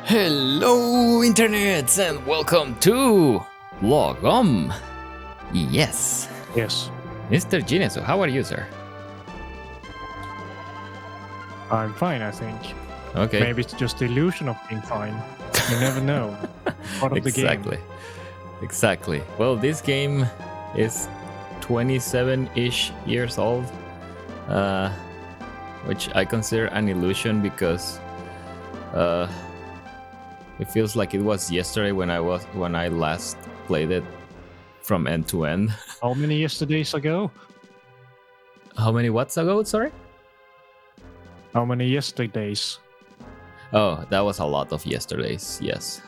Hello, internets, and welcome to LAGOM. Yes, Yes, Mr. Genius, how are you, sir? I'm fine, I think. Okay, Maybe it's just the illusion of being fine. You never know. Part of the game. Exactly. Well, this game is 27-ish years old, which I consider an illusion because it feels like it was yesterday when I last played it from end to end. How many yesterdays ago? How many watts ago? Sorry. How many yesterdays? Oh, that was a lot of yesterdays. Yes.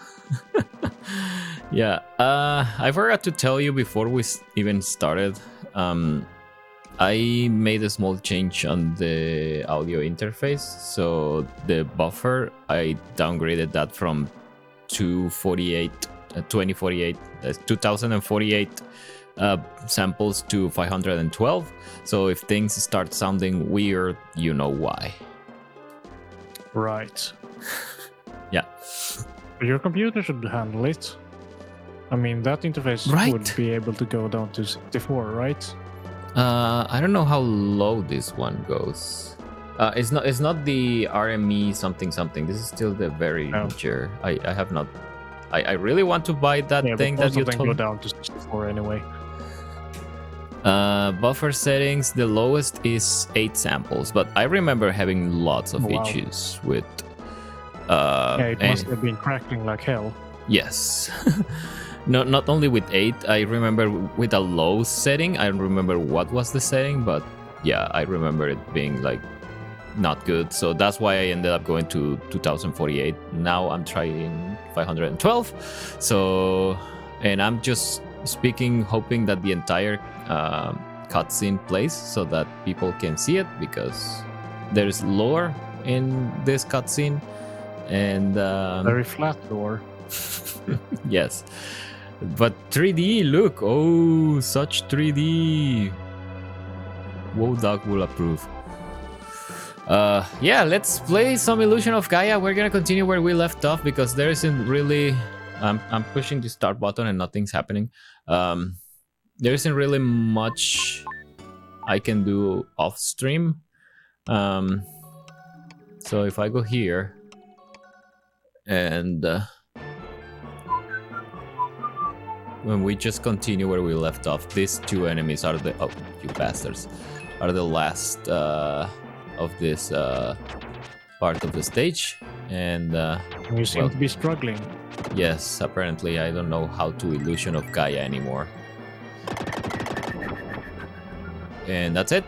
Yeah. I forgot to tell you before we even started. I made a small change on the audio interface. So the buffer, I downgraded that from 2048 samples to 512. So if things start sounding weird, you know why. Right. Yeah. Your computer should handle it. I mean, that interface would be able to go down to 64, right? I don't know how low this one goes. It's not the RME something. This is still the very mature. I have not. I really want to buy that thing that you told me. Go down to 64 anyway. Buffer settings, the lowest is 8 samples, but I remember having lots of issues with. It must have been cracking like hell. Yes. No, not only with 8. I remember with a low setting. I don't remember what was the setting, but yeah, I remember it being like not good. So that's why I ended up going to 2048. Now I'm trying 512. So, and I'm just speaking, hoping that the entire cutscene plays so that people can see it, because there's lore in this cutscene, and very flat lore. Yes, but 3D. Look, oh, such 3D. Whoa, Dog will approve. Yeah, let's play some Illusion of Gaia. We're gonna continue where we left off because there isn't really. I'm pushing the start button and nothing's happening. There isn't really much I can do off stream. So if I go here and when we just continue where we left off, these two enemies are the you bastards are the last of this part of the stage, and you seem to be struggling. Yes, apparently I don't know how to Illusion of Gaia anymore. And that's it.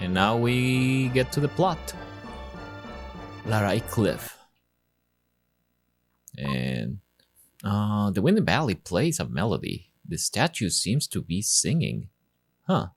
And now we get to the plot. Larai Cliff. And the Wind Valley plays a melody. The statue seems to be singing. Huh.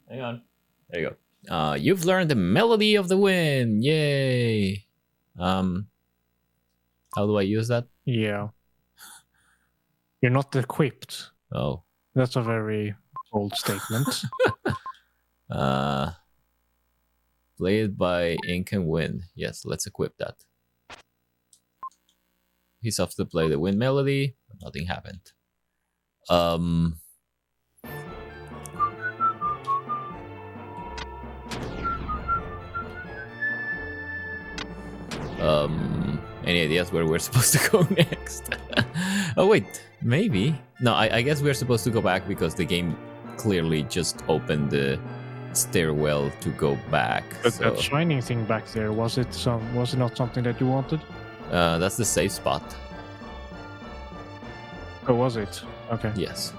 Hang on. There you go. You've learned the melody of the wind. Yay. How do I use that? Yeah. You're not equipped. Oh. That's a very bold statement. Played by Ink and Wind. Yes, let's equip that. He's off to play the wind melody, but nothing happened. Any ideas where we're supposed to go next? Oh wait, maybe. No, I guess we're supposed to go back because the game clearly just opened the stairwell to go back. But that shining thing back there, was it not something that you wanted? That's the safe spot. Oh, was it? Okay. Yes.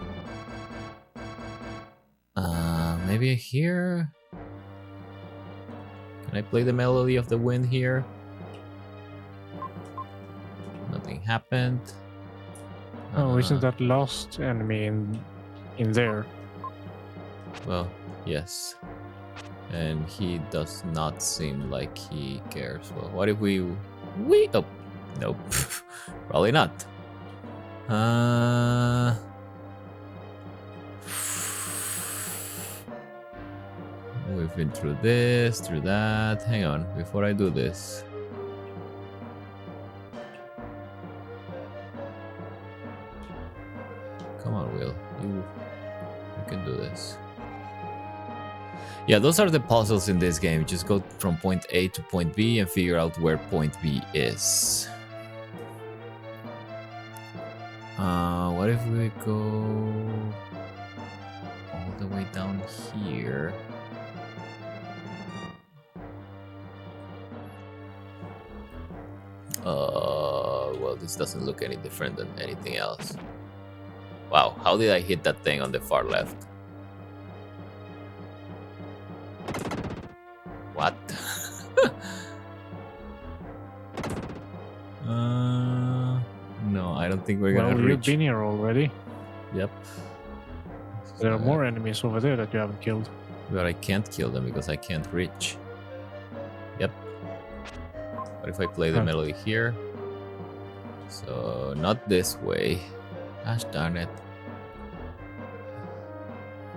Maybe here. Can I play the melody of the wind here? Nothing happened. Oh, isn't that last enemy in there? Well, Yes. And he does not seem like he cares. Well, what if we... Oh, nope. Probably not. We've been through this, through that. Hang on, before I do this. Come on, Will. You can do this. Yeah, those are the puzzles in this game. Just go from point A to point B and figure out where point B is. What if we go all the way down here? Well, this doesn't look any different than anything else. Wow, how did I hit that thing on the far left? What? No, I don't think we're gonna reach. Well, you've been here already. Yep. There are more enemies over there that you haven't killed. But I can't kill them because I can't reach. Yep. What if I play the melody here? So, not this way. Gosh darn it.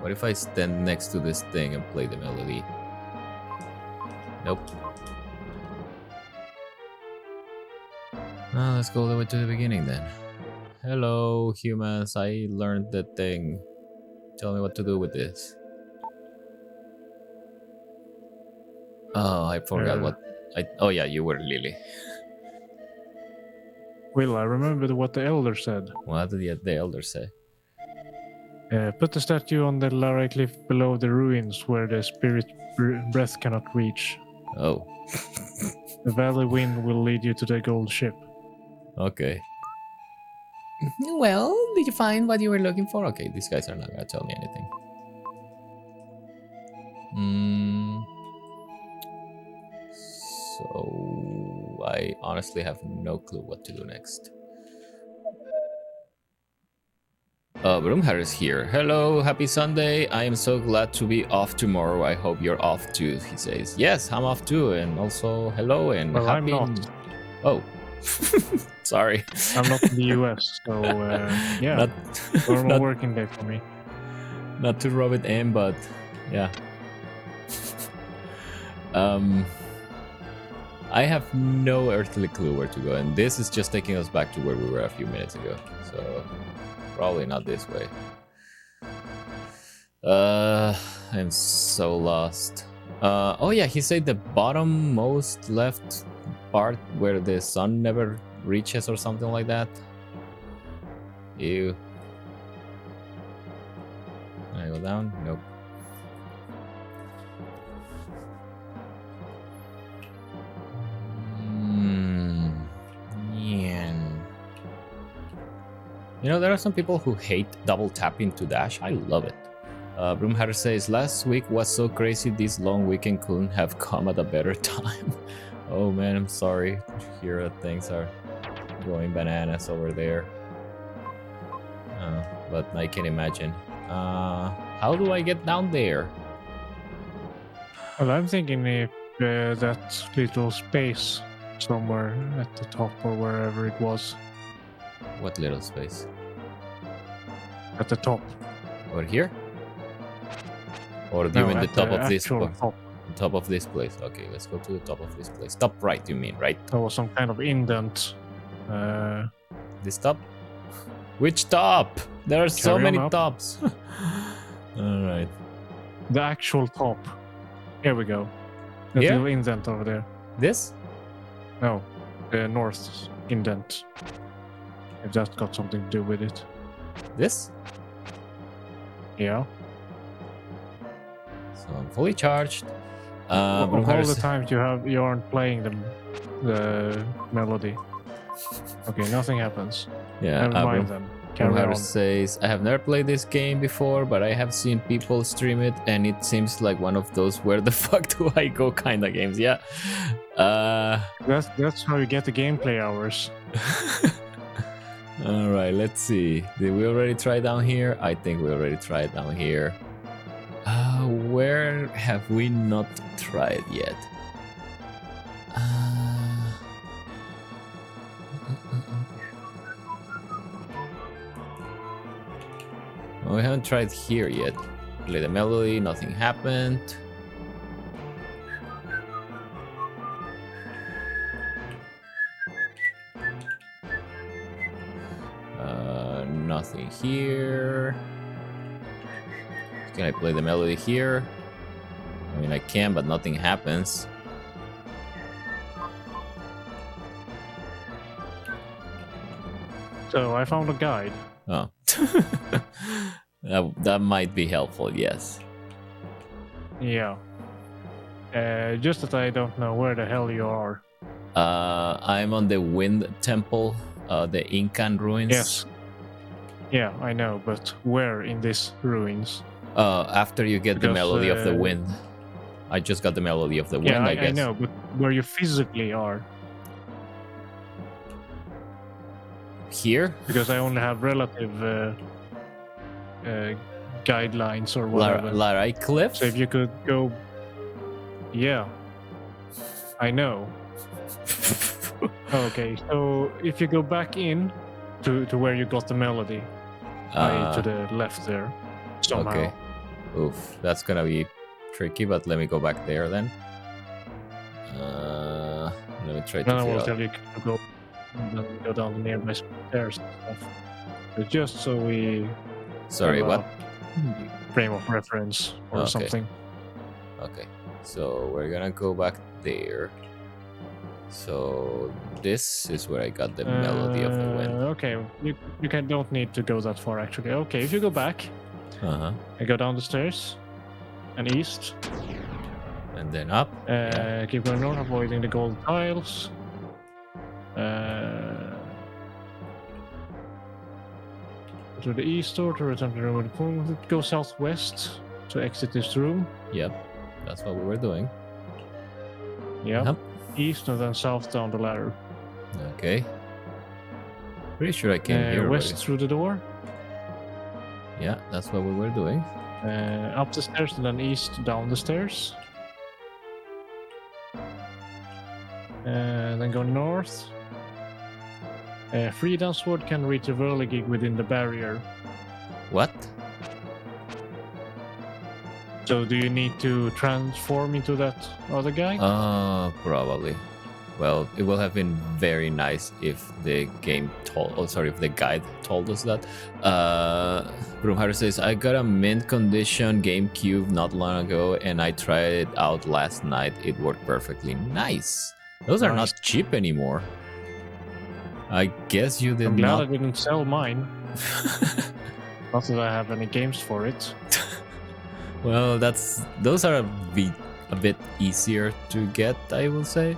What if I stand next to this thing and play the melody? Nope. Let's go all the way to the beginning then. Hello, humans. I learned the thing. Tell me what to do with this. Oh, I forgot what... Oh yeah, you were Lily. Will, I remembered what the elder said. What did the elder say? Put the statue on the Larai cliff below the ruins where the spirit breath cannot reach. Oh. The valley wind will lead you to the gold ship. Okay. Well, did you find what you were looking for? Okay, these guys are not gonna tell me anything. So I honestly have no clue what to do next. Broomhair is here. Hello, happy Sunday. I am so glad to be off tomorrow. I hope you're off too, he says. Yes, I'm off too. And also, hello and well, happy... I'm not. Oh. Sorry. I'm not in the US, so yeah. Normal working day for me. Not to rub it in, but yeah. I have no earthly clue where to go, and this is just taking us back to where we were a few minutes ago. So probably not this way. I'm so lost. Oh yeah, he said the bottommost left part where the sun never reaches or something like that. Ew. Can I go down? Nope. You know, there are some people who hate double tapping to dash. I love it. Broomhatter says, last week was so crazy, this long weekend couldn't have come at a better time. Oh man, I'm sorry to hear that things are going bananas over there. But I can imagine. How do I get down there? Well, I'm thinking if that little space somewhere at the top or wherever it was. What little space? At the top. Over here? Or do you mean the top of this top. Top of this place? Okay, let's go to the top of this place. Top right, you mean, right? There was some kind of indent. This top? Which top? There are so many tops. Alright. The actual top. Here we go. The little indent over there. This? No. The north indent. If that's got something to do with it. This? Yeah. So I'm fully charged. All the times you aren't playing the melody. Okay, nothing happens. Yeah. Never mind then. Carry on. Says, I have never played this game before, but I have seen people stream it, and it seems like one of those where the fuck do I go kind of games. Yeah. That's how you get the gameplay hours. All right, let's see. Did we already try down here? I think we already tried down here. where have we not tried yet? We haven't tried here yet. Play the melody, nothing happened. Nothing here. Can I play the melody here? I mean, I can, but nothing happens. So I found a guide. Oh. that might be helpful, yes. Yeah. Just that I don't know where the hell you are. I'm on the Wind Temple, the Incan ruins. Yes. Yeah, I know, but where in these ruins? After you get the melody of the wind. I just got the melody of the wind, I guess. I know, but where you physically are. Here? Because I only have relative guidelines or whatever. Larai Cliff? So if you could go... Yeah. I know. Okay, so if you go back in to where you got the melody, to the left there, somehow. Okay. Oof, that's gonna be tricky, but let me go back there then. Let me try to Then I figure will out. tell you to go, and then go down the nearby stairs and stuff. But just so we... Sorry, have a what? frame of reference or Okay. something. Okay, so we're gonna go back there. So this is where I got the melody of the wind. Okay, you don't need to go that far actually. Okay, if you go back and go down the stairs and east, and then up. keep going north, avoiding the gold tiles. To the east or to return to the room. Go southwest to exit this room. Yep, that's what we were doing. Yep. East and then south down the ladder. Okay. Pretty sure I came here west already. through the door. Yeah, that's what we were doing. Up the stairs and then east down the stairs. Then go north. Freedom Sword can reach a whirligig within the barrier. What? So do you need to transform into that other guy? Probably. Well, it would have been very nice if the game if the guide told us that. Brumharu says, I got a mint condition GameCube not long ago and I tried it out last night. It worked perfectly. Nice. Those are not cheap anymore. I guess you did I'm glad not. I didn't sell mine. Not that I have any games for it. Well, those are a bit easier to get, I will say.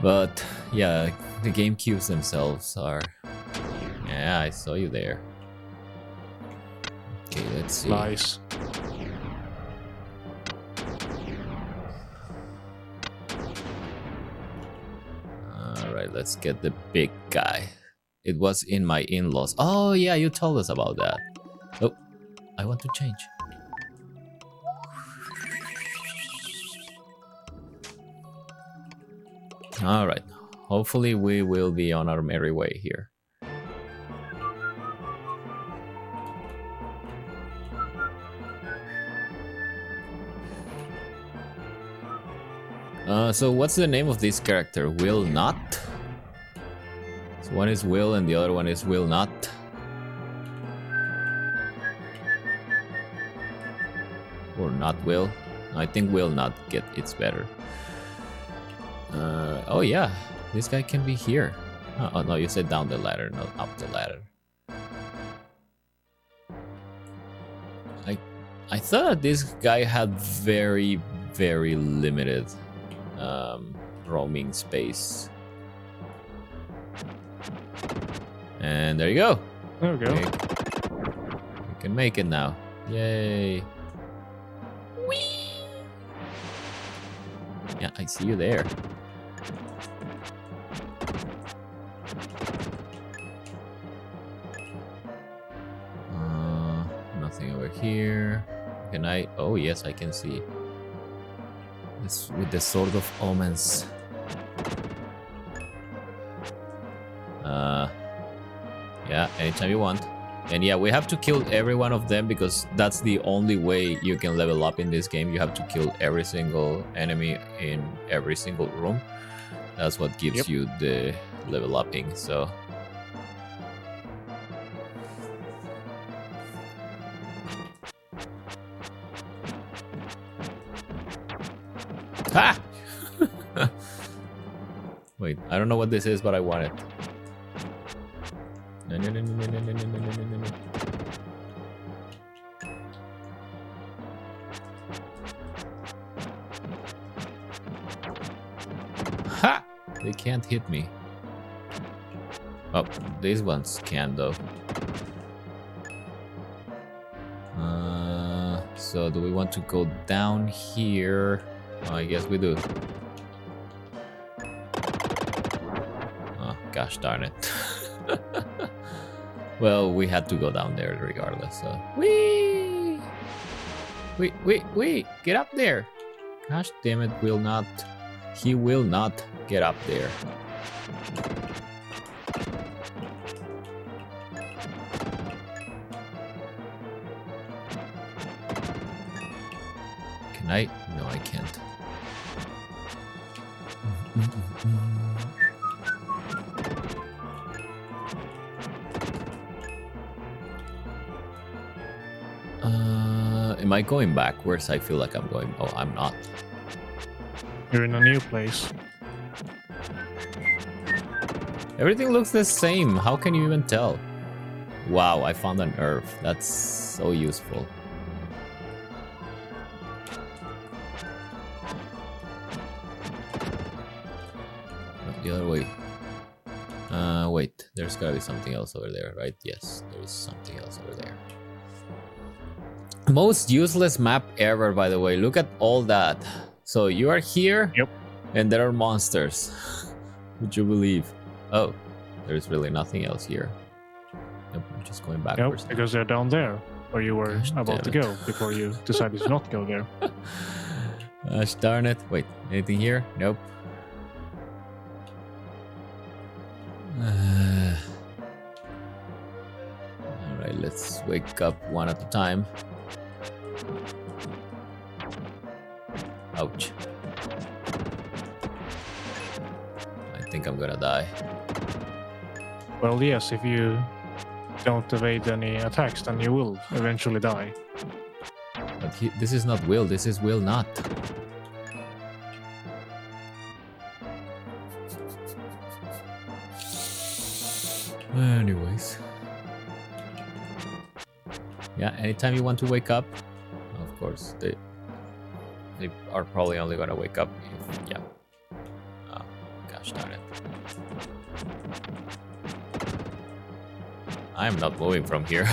But yeah, the GameCubes themselves are. Yeah, I saw you there. Okay, let's see. Nice. Alright, let's get the big guy. It was in my in-laws. Oh yeah, you told us about that. Oh, I want to change. Alright, hopefully we will be on our merry way here. So what's the name of this character? Will Not? So one is Will and the other one is Will Not. Or Not Will. I think Will Not get it's better. Oh yeah, this guy can be here. Oh no, you said down the ladder, not up the ladder. I thought this guy had very, very limited roaming space. And there you go. There we go. Okay. We can make it now. Yay. Whee! Yeah, I see you there. Nothing over here. Can I? Oh yes, I can see. This with the Sword of Omens. Yeah, anytime you want. And yeah, we have to kill every one of them because that's the only way you can level up in this game. You have to kill every single enemy in every single room. That's what gives you the level upping, so... Ha! Wait, I don't know what this is, but I want it. No, no, no, no, no, no, no, no, no, no, no. Ha! They can't hit me. Oh, these ones can though. So do we want to go down here? Oh, I guess we do. Oh, gosh darn it. Well, we had to go down there regardless, so... Whee! Wait, get up there! Gosh damn it, will not... He will not get up there. Can I? No, I can't. Am I going backwards? I feel like I'm going... Oh, I'm not. You're in a new place. Everything looks the same. How can you even tell? Wow, I found an herb. That's so useful. The other way. Wait. There's gotta be something else over there, right? Yes, there is something else over there. Most useless map ever, by the way. Look at all that. So you are here, and there are monsters. Would you believe? Oh, there's really nothing else here. Nope, I'm just going backwards. Nope, because they're down there, where you were about to go before you decided to not go there. Gosh darn it. Wait, anything here? Nope. Alright, let's wake up one at a time. Ouch. I think I'm gonna die. Well, yes, if you don't evade any attacks, then you will eventually die. But this is not will, this is will not. Anyways. Yeah, anytime you want to wake up, of course, they are probably only gonna wake up if, yeah. Oh, gosh darn it. I'm not moving from here.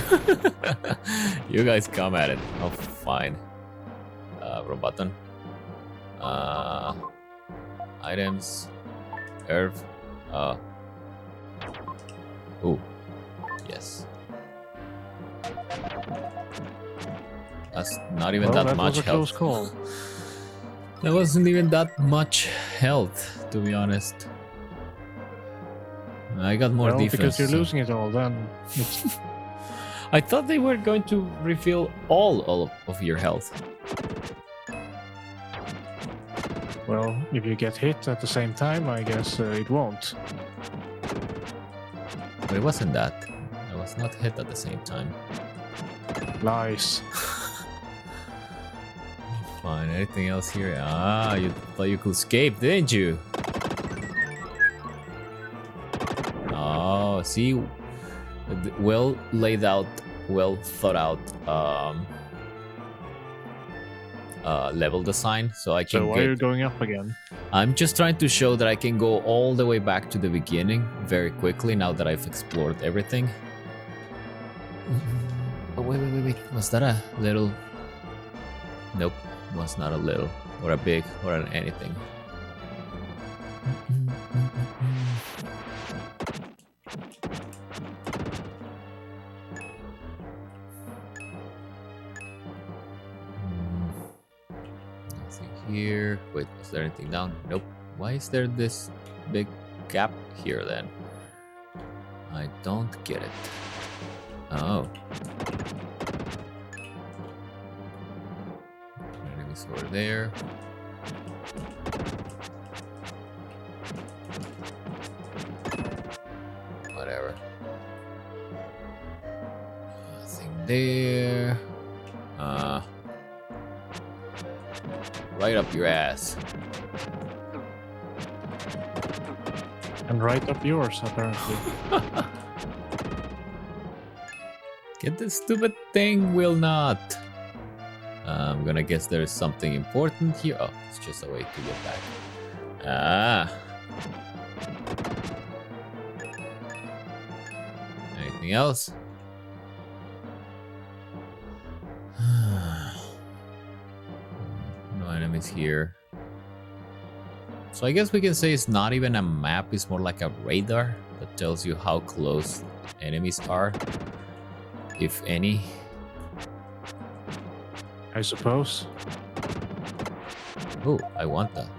You guys come at it. Oh, fine. Wrong button. Items. Herb. Ooh. Yes. That's not even that much was a health. close call. That wasn't even that much health, to be honest. I got more defense. Because you're losing it all, then it's... I thought they were going to refill all of your health. Well, if you get hit at the same time, I guess it won't. But it wasn't that. I was not hit at the same time. Lies. Fine, anything else here? Ah, you thought you could escape, didn't you? Oh, see? Well laid out, well thought out level design, so I can So why are you going up again? I'm just trying to show that I can go all the way back to the beginning very quickly now that I've explored everything. Oh, wait. Was that a little... Nope, was not a little, or a big, or an anything. here. Wait, was there anything down? Nope. Why is there this big gap here then? I don't get it. Oh. Enemies over there. Whatever. Nothing there. Right up your ass. And right up yours, apparently. Get this stupid thing, will not. I'm gonna guess there's something important here. Oh, it's just a way to get back. Ah. Anything else? No enemies here. So I guess we can say it's not even a map, it's more like a radar that tells you how close enemies are, if any. I suppose. Oh, I want that.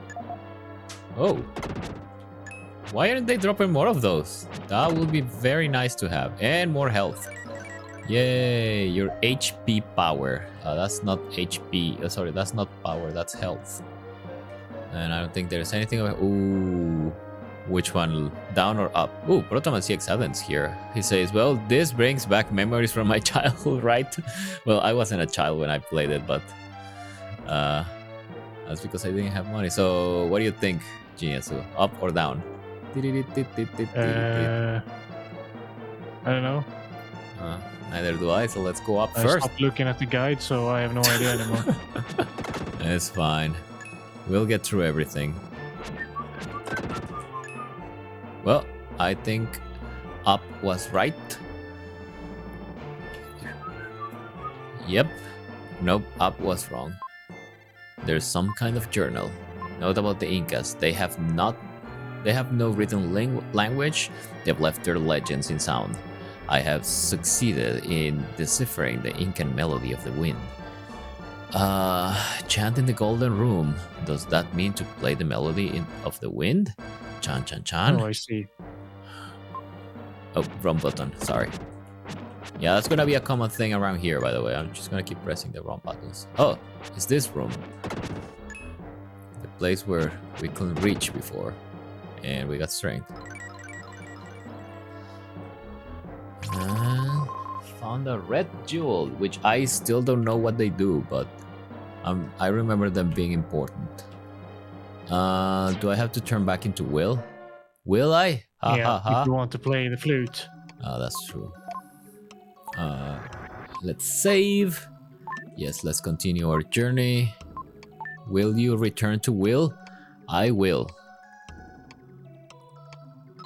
Oh. Why aren't they dropping more of those? That would be very nice to have. And more health. Yay, your HP power. That's not HP. Sorry, that's not power, that's health. And I don't think there's anything. Ooh. Which one? Down or up? Ooh, Protoman CX7's here. He says, well, this brings back memories from my childhood, right? Well, I wasn't a child when I played it, but that's because I didn't have money. So, what do you think, Jinyasu? Up or down? I don't know. Neither do I, so let's go up I first. stopped looking at the guide, so I have no idea anymore. It's fine. We'll get through everything. Well, I think up was right. Yep. Nope, up was wrong. There's some kind of journal. Note about the Incas. They have no written language. They've left their legends in sound. I have succeeded in deciphering the Incan melody of the wind. Chant in the golden room. Does that mean to play the melody of the wind? Chan chan chan. Oh, I see. Oh, wrong button. Sorry. Yeah, that's gonna be a common thing around here, by the way. I'm just gonna keep pressing the wrong buttons. Oh, it's this room. The place where we couldn't reach before. And we got strength. Found a red jewel, which I still don't know what they do, but I remember them being important. Do I have to turn back into Will? Will I? Ha yeah, ha ha. if you want to play the flute. Oh, that's true. Let's save. Yes, let's continue our journey. Will you return to Will? I will.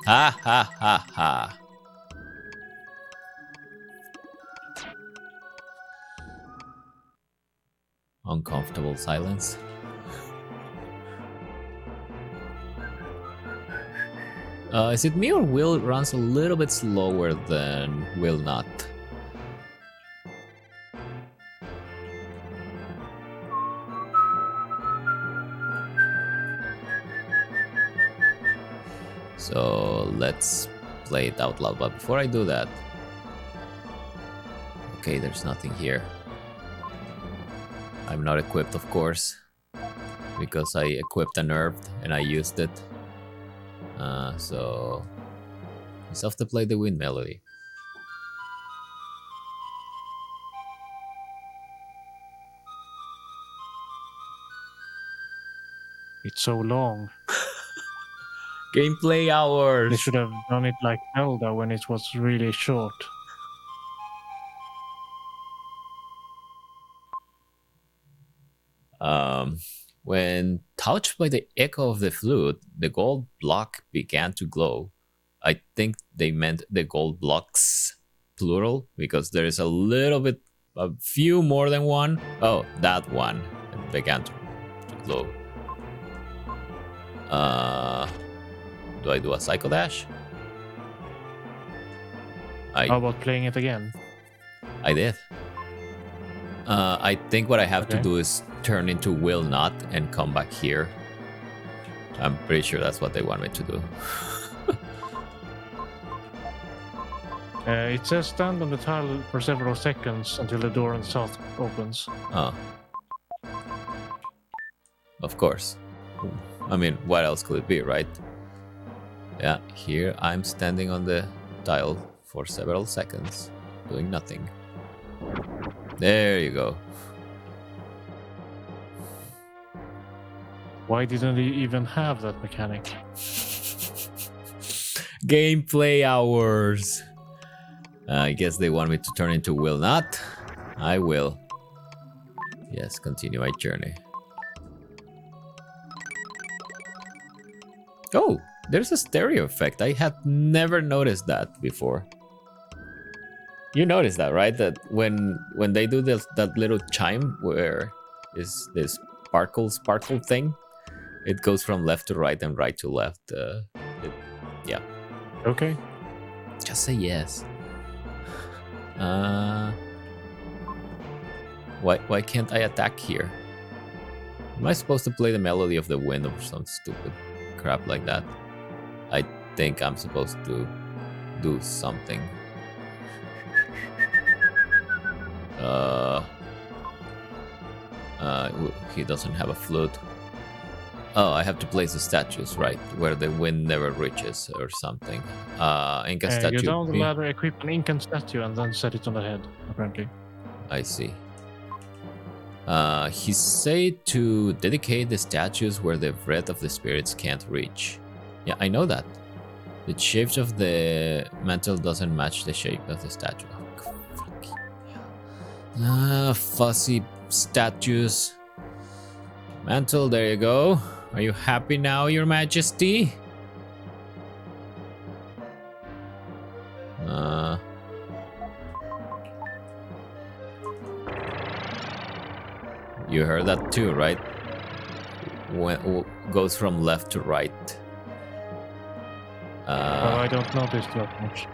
Ha ha ha ha. Uncomfortable silence. Is it me or Will runs a little bit slower than Will not? So let's play it out loud, but before I do that... Okay, there's nothing here. I'm not equipped, of course, because I equipped a nerve and I used it. So it's have to play the wind melody. It's so long. Gameplay hours! They should have done it like Zelda when it was really short. When touched by the echo of the flute, the gold block began to glow. I think they meant the gold blocks, plural, because there is a few more than one. Oh, that one began to glow. Do I do a Psycho Dash? How about playing it again? I did. I think what I have to do is turn into will not and come back here. I'm pretty sure that's what they want me to do. It says stand on the tile for several seconds until the door on the south opens. Oh. Of course. I mean, what else could it be, right? Yeah, here I'm standing on the tile for several seconds, doing nothing. There you go. Why didn't he even have that mechanic? Gameplay hours. I guess they want me to turn into will not. I will. Yes, continue my journey. Oh, there's a stereo effect. I had never noticed that before. You noticed that, right? That when they do that little chime where is this sparkle thing, it goes from left to right and right to left. Yeah. Okay. Just say yes. Why can't I attack here? Am I supposed to play the melody of the wind or some stupid crap like that? I think I'm supposed to do something. He doesn't have a flute. Oh, I have to place the statues right where the wind never reaches or something. Inca statue. You down the ladder, equip an Incan statue, and then set it on the head. Apparently. I see. He said to dedicate the statues where the breath of the spirits can't reach. Yeah, I know that. The shape of the mantle doesn't match the shape of the statue. Fussy statues. Mantle, there you go. Are you happy now, Your Majesty? You heard that too, right? When goes from left to right. Well, I don't notice that much.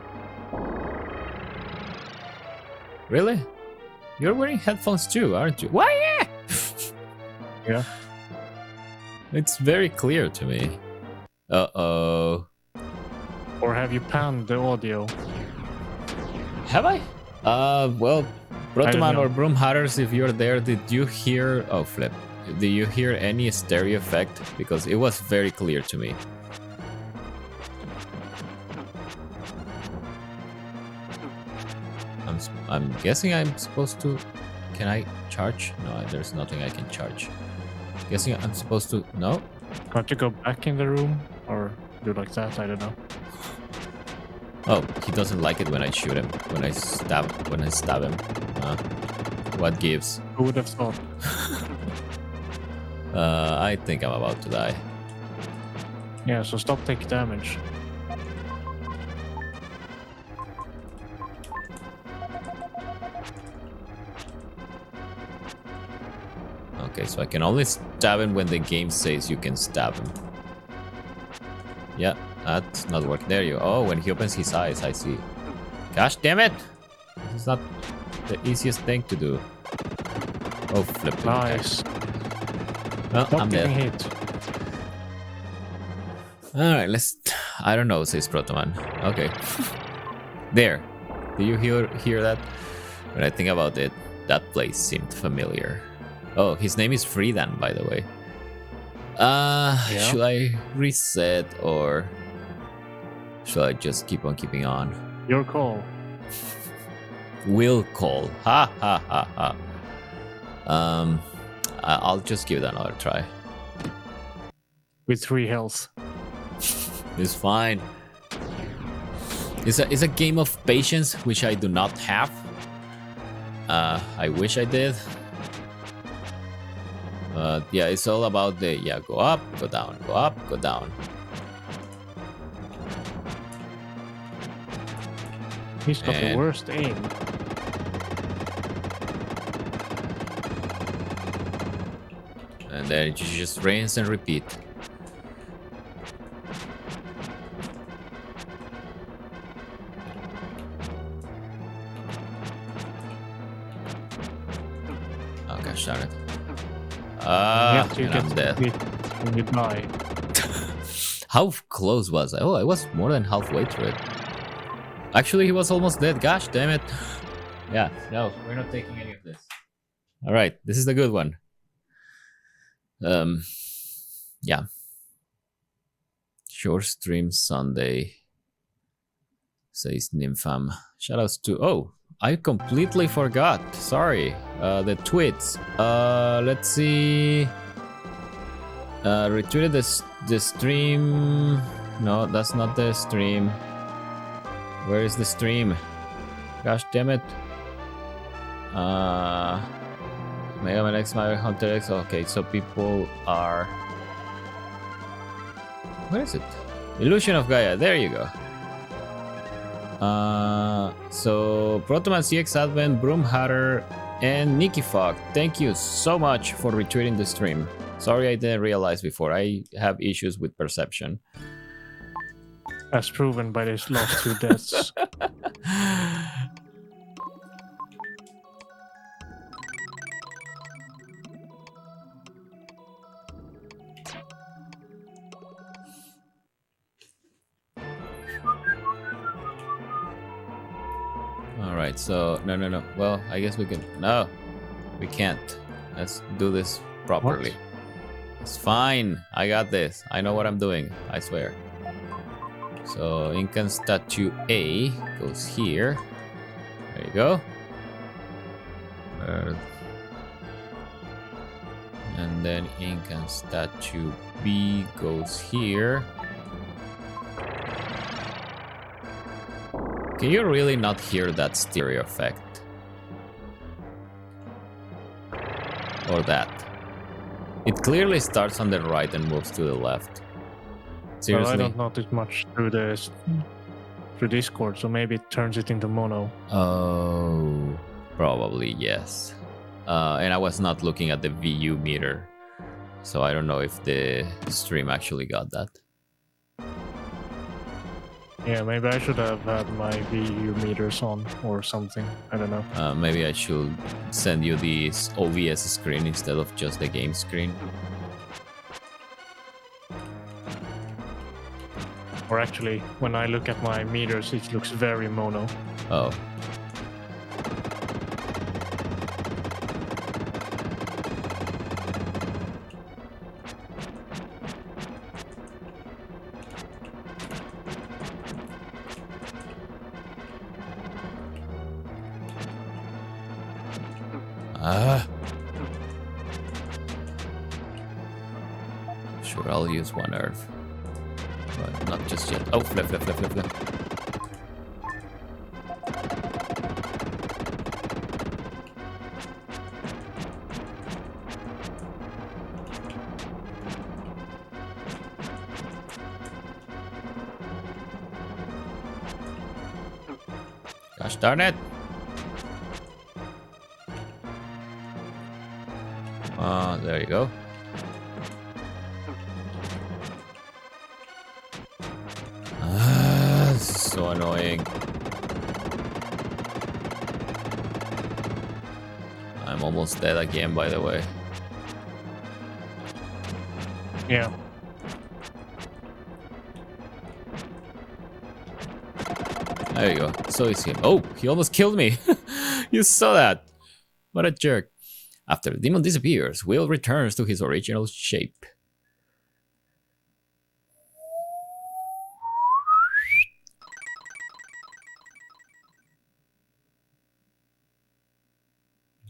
Really? You're wearing headphones too, aren't you? Why? Yeah. It's very clear to me. Uh-oh. Or have you panned the audio? Have I? Well, Protoman or Broom Hatters, if you're there, did you hear... Oh, flip. Did you hear any stereo effect? Because it was very clear to me. I'm guessing I'm supposed to... Can I charge? No, there's nothing I can charge. Guessing I'm supposed to... No? Can't you go back in the room? Or do like that? I don't know. Oh, he doesn't like it when I shoot him. When I stab him. What gives? Who would have thought? I think I'm about to die. Yeah, so stop taking damage. Okay, so I can only stab him when the game says you can stab him. Yeah, that's not working. There you go. Oh, when he opens his eyes, I see. Gosh damn it! This is not the easiest thing to do. Oh, flip. Nice. Well, Stop I'm getting dead. hit. Alright, let's... I don't know, says Protoman. Okay. There. Do you hear that? When I think about it, that place seemed familiar. Oh, his name is Friedan, by the way. Should I reset or should I just keep on keeping on? Your call. Will call. Ha ha ha ha. I'll just give it another try. With 3 health. It's fine. It's a game of patience, which I do not have. I wish I did. Yeah, it's all about the go up, go down, go up, go down. He's got the worst aim. And then you just rinse and repeat. Oh gosh darn it. Yet you And get I'm dead. hit when you die. How close was I? Oh, I was more than halfway through it. Actually, he was almost dead. Gosh damn it. Yeah, no, we're not taking any of this. All right, this is the good one. Yeah. Short stream Sunday, says Nympham. Shoutouts to... Oh, I completely forgot. Sorry. The tweets. Let's see. Retweeted the stream. No, that's not the stream. Where is the stream? Gosh damn it. Mega Man X, Mario Hunter X. Okay, so people are... Where is it? Illusion of Gaia. There you go. So Protoman CX Advent, Broom Hatter, and Nikki Fogg. Thank you so much for retweeting the stream. Sorry I didn't realize before. I have issues with perception. As proven by these last 2 deaths. Alright, so no. Well, I guess we can... No, we can't. Let's do this properly. What? It's fine. I got this. I know what I'm doing. I swear. So Incan statue A goes here. There you go. And then Incan statue B goes here. Can you really not hear that stereo effect? Or that? It clearly starts on the right and moves to the left. Seriously? Well, I don't notice much through Discord, so maybe it turns it into mono. Oh, probably yes. And I was not looking at the VU meter, so I don't know if the stream actually got that. Yeah, maybe I should have had my VU meters on or something. I don't know. Maybe I should send you the OBS screen instead of just the game screen. Or actually, when I look at my meters, it looks very mono. Oh. Sure, I'll use one Earth. But not just yet. Oh, flip. Gosh darn it! There you go. This is so annoying. I'm almost dead again, by the way. Yeah. There you go. So is him. Oh, he almost killed me. You saw that. What a jerk. After the demon disappears, Will returns to his original shape.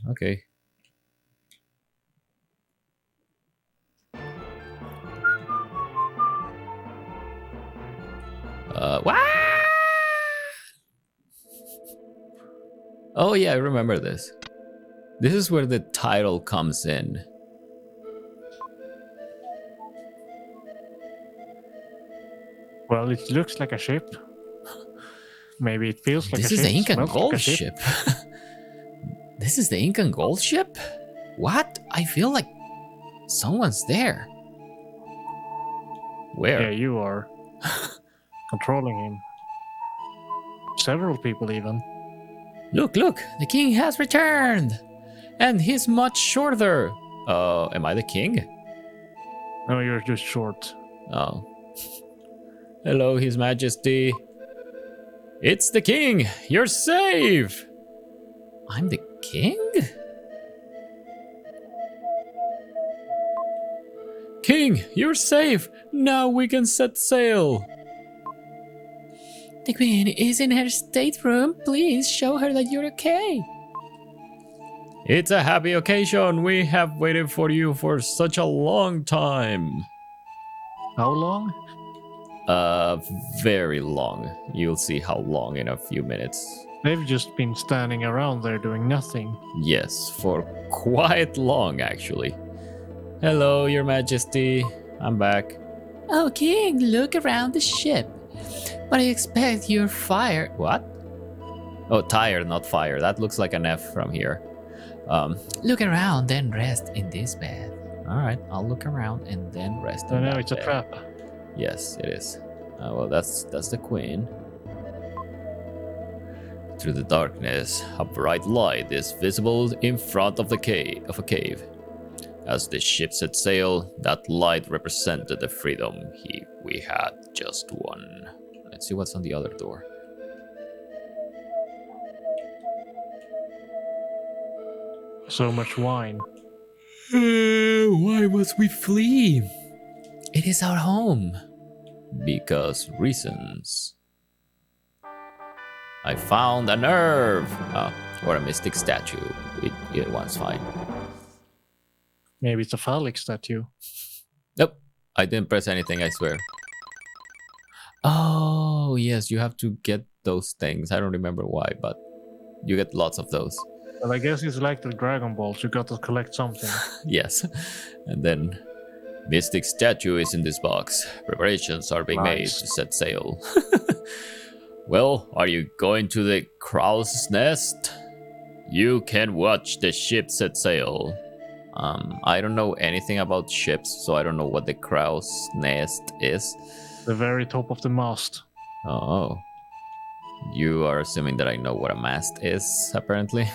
Okay. What? Oh yeah, I remember this. This is where the title comes in. Well, it looks like a ship. Maybe it feels like This a is ship. the Incan Smells like a gold ship. This is the Incan gold ship? What? I feel like someone's there. Where? Yeah, you are. Controlling him. Several people even. Look, the king has returned! And he's much shorter. Am I the king? No, you're just short. Oh. Hello, His Majesty. It's the king! You're safe! I'm the king? King, you're safe! Now we can set sail! The queen is in her stateroom. Please show her that you're okay. It's a happy occasion. We have waited for you for such a long time. How long? Very long. You'll see how long in a few minutes. They've just been standing around there doing nothing. Yes, for quite long actually. Hello, Your Majesty. I'm back. Oh, King, look around the ship. But I expect you're fired. What? Oh, tired, not fire. That looks like an F from here. Look around, then rest in this bed. All right, I'll look around and then rest. Oh no, it's a trap. Yes, it is. Well, that's the queen. Through the darkness, a bright light is visible in front of a cave. As the ship set sail, that light represented the freedom we had just won. Let's see what's on the other door. So much wine. Why must we flee? It is our home. Because reasons. I found a nerve. Or a mystic statue. It was fine. Maybe it's a phallic statue. Nope. I didn't press anything, I swear. Oh, yes, you have to get those things. I don't remember why, but you get lots of those. Well, I guess it's like the Dragon Balls. You got to collect something. Yes. And then mystic statue is in this box. Preparations are being made to set sail. Well, are you going to the crow's nest? You can watch the ship set sail. I don't know anything about ships, so I don't know what the crow's nest is. The very top of the mast. Oh. You are assuming that I know what a mast is, apparently.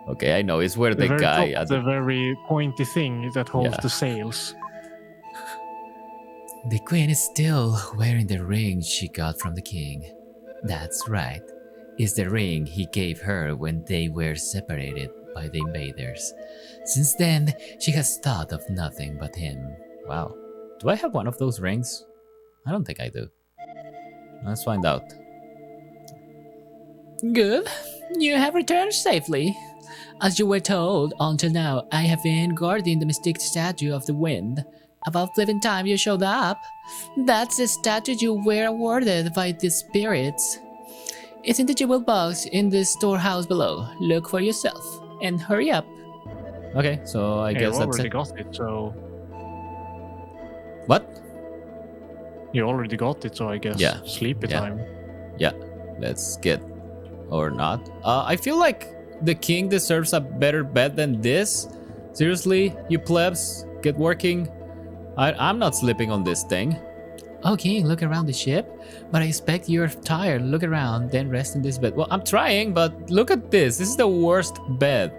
Okay, I know. It's where the guy... Top, the very pointy thing that holds the sails. The queen is still wearing the ring she got from the king. That's right. It's the ring he gave her when they were separated by the invaders. Since then, she has thought of nothing but him. Wow. Do I have one of those rings? I don't think I do. Let's find out. Good. You have returned safely. As you were told, until now, I have been guarding the mystic statue of the wind. About 11 times you showed up. That's the statue you were awarded by the spirits. It's in the jewel box in the storehouse below. Look for yourself and hurry up. Okay, so I guess that's it. You already got it, so... What? You already got it, so I guess sleepy time. Yeah, let's get... Or not. I feel like the king deserves a better bed than this. Seriously, you plebs, get working. I'm not sleeping on this thing. Okay, look around the ship. But I expect you're tired. Look around, then rest in this bed. Well, I'm trying, but look at this. This is the worst bed.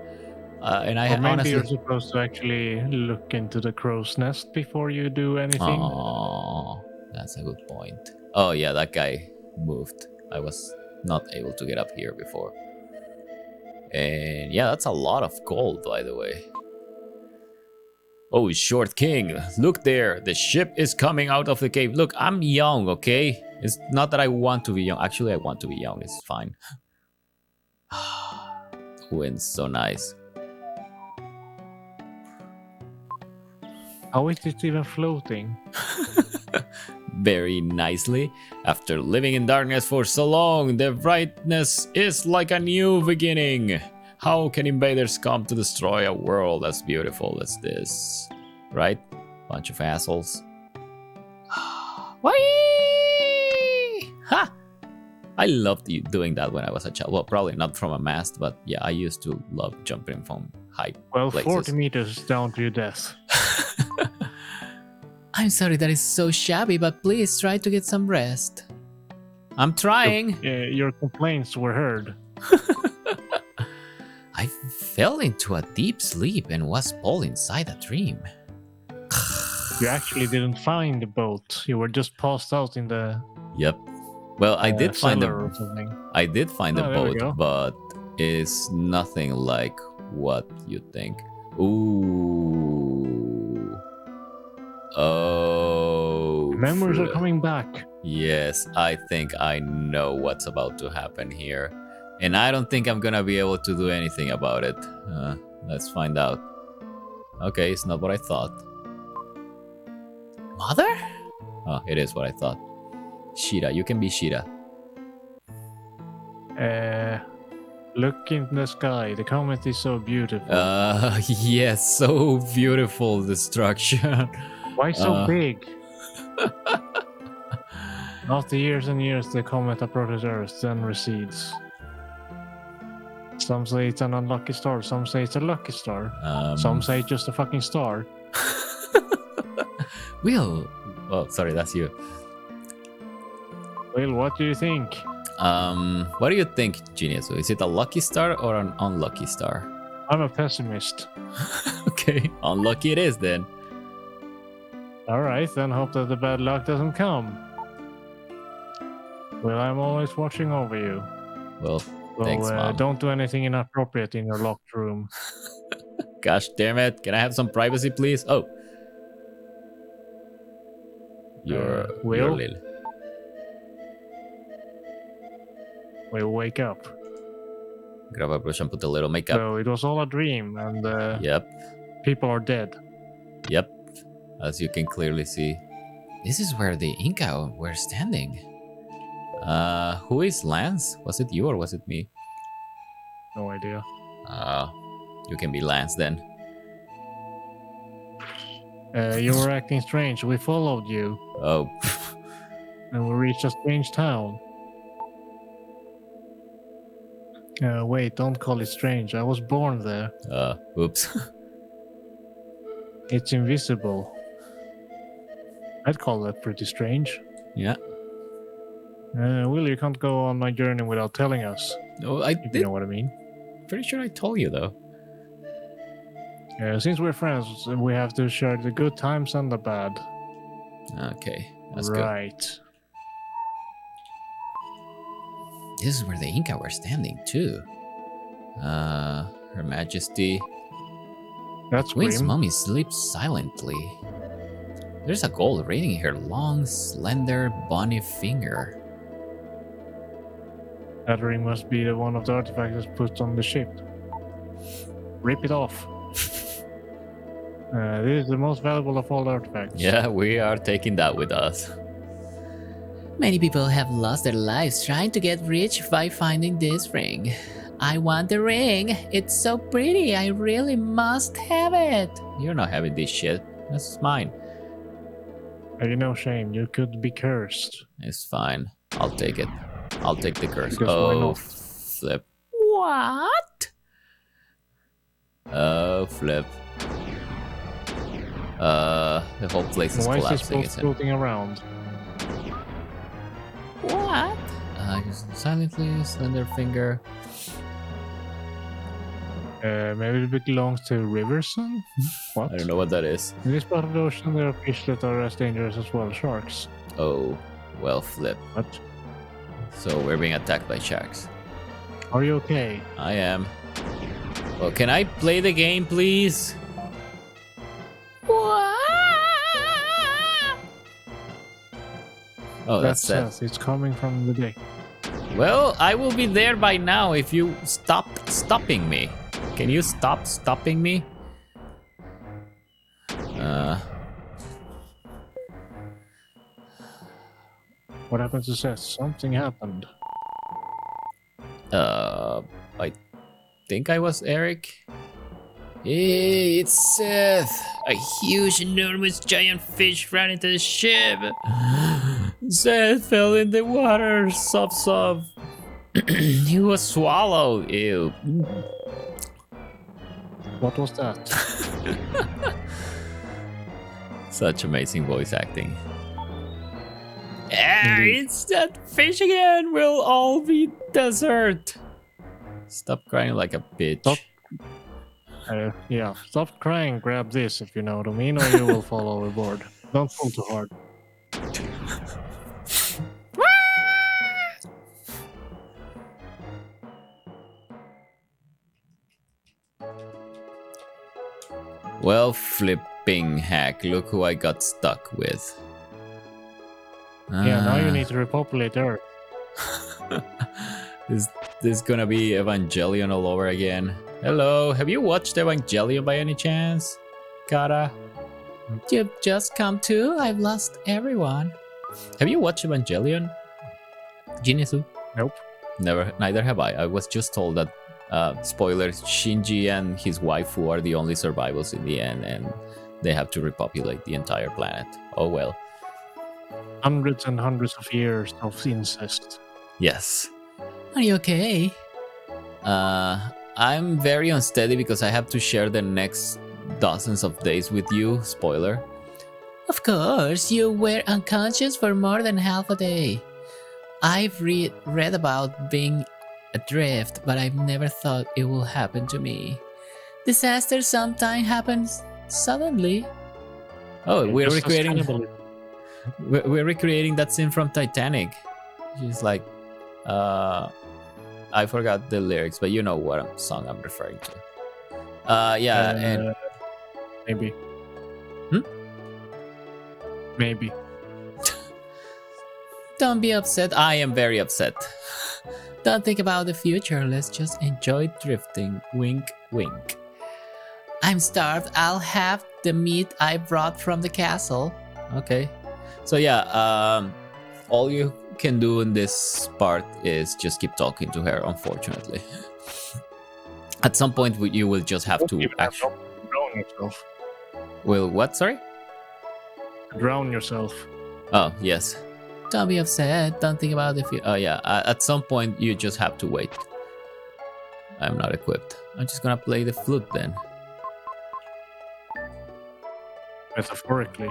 And I maybe honestly... you're supposed to actually look into the crow's nest before you do anything. Oh, that's a good point. Oh yeah, that guy moved. I was not able to get up here before. And yeah, that's a lot of gold, by the way. Oh, short king, look there. The ship is coming out of the cave. Look, I'm young, okay? It's not that I want to be young. Actually, I want to be young. It's fine. Wind's so nice. How is it even floating? Very nicely. After living in darkness for so long, the brightness is like a new beginning. How can invaders come to destroy a world as beautiful as this? Right? Bunch of assholes. Whee! Ha! I loved doing that when I was a child. Well, probably not from a mast, but yeah, I used to love jumping from high places. 40 meters down to your death. I'm sorry that is so shabby, but please try to get some rest. I'm trying. Your complaints were heard. I I fell into a deep sleep and was pulled inside a dream. You actually didn't find the boat. You were just passed out in the Yep. Well, I did find cellar or the something. I did find the Oh, there we boat, go. but it's nothing like what you think. Ooh. Oh. Memories are coming back. Yes, I think I know what's about to happen here. And I don't think I'm gonna be able to do anything about it. Let's find out. Okay, it's not what I thought. Mother? Oh, it is what I thought. Shira, you can be Shira. Look in the sky. The comet is so beautiful. Yes, so beautiful destruction. Why so big? After years and years, the comet approaches Earth, then recedes. Some say it's an unlucky star, some say it's a lucky star. Some say it's just a fucking star. Will. Oh, sorry, that's you. Will, what do you think? What do you think, Genius? Is it a lucky star or an unlucky star? I'm a pessimist. Okay, unlucky it is then. Alright, then hope that the bad luck doesn't come. Well, I'm always watching over you. Well, So, thanks, Mom. don't do anything inappropriate in your locked room. Gosh damn it. Can I have some privacy, please? Oh. You're Will? Lil. Will, wake up. Grab a brush and put a little makeup. So it was all a dream, and Yep. people are dead. Yep. As you can clearly see. This is where the Inca were standing. Who is Lance? Was it you or was it me? No idea. You can be Lance then. You were acting strange. We followed you, Oh. and we reached a strange town. Wait, don't call it strange. I was born there. Oops. It's invisible. I'd call that pretty strange. Yeah. Will, you can't go on my journey without telling us. No, I If you did. know what I mean. Pretty sure I told you though. Since we're friends, we have to share the good times and the bad. Okay, that's good. Right. This is where the Inca were standing too. Her Majesty. That's Queen's grim. mummy sleeps silently. There's a gold ring in her long, slender, bony finger. That ring must be the one of the artifacts that's put on the ship. Rip it off. This is the most valuable of all artifacts. Yeah, we are taking that with us. Many people have lost their lives trying to get rich by finding this ring. I want the ring. It's so pretty. I really must have it. You're not having this shit. This is mine. Have you no shame? You could be cursed. It's fine. I'll take it. I'll take the curse. Because why Oh, not? flip. What? Oh, flip. The whole place is Why is this collapsing, boat isn't it? floating around? What? Just silently, slender finger. Maybe it belongs to Riverson? What? I don't know what that is. In this part of the ocean, there are fish that are as dangerous as well sharks. Oh, well, flip. What? So we're being attacked by sharks. Are you okay? I am. Well, can I play the game, please? Oh, that's sad. Seth. It's coming from the deck. Well, I will be there by now if you stop stopping me. Can you stop stopping me? What happened to Seth? Something happened. I think I was Eric. Hey, it's Seth. A huge, enormous, giant fish ran into the ship. Seth fell in the water. Sob, sob. He was swallowed. Ew. What was that? Such amazing voice acting. It's that fish again. We'll all be desert. Stop crying like a bitch. Stop Yeah, stop crying, grab this if you know what I mean, or you will fall overboard. Don't pull too hard. Well, flipping heck, look who I got stuck with. Yeah, now you need to repopulate Earth. Is this gonna be Evangelion all over again? Hello, have you watched Evangelion by any chance? Kara? You've just come to? I've lost everyone. Have you watched Evangelion? Geniusu? Nope. Neither have I. I was just told that, spoilers, Shinji and his waifu are the only survivors in the end, and they have to repopulate the entire planet. Oh well. Hundreds and hundreds of years of incest. Yes. Are you okay? I'm very unsteady because I have to share the next dozens of days with you. Spoiler. Of course, you were unconscious for more than half a day. I've read about being adrift, but I've never thought it will happen to me. Disaster sometimes happens suddenly. Oh, we're recreating that scene from Titanic. She's like, I forgot the lyrics, but you know what song I'm referring to. And maybe. Maybe. Don't be upset. I am very upset. Don't think about the future. Let's just enjoy drifting. Wink, wink. I'm starved. I'll have the meat I brought from the castle. Okay. So yeah, all you can do in this part is just keep talking to her, unfortunately. At some point, you will just have to actually drown yourself. Will what? Sorry? Drown yourself. Oh, yes. Don't be upset. Don't think about it. Oh, yeah. At some point, you just have to wait. I'm not equipped. I'm just gonna play the flute then. Metaphorically.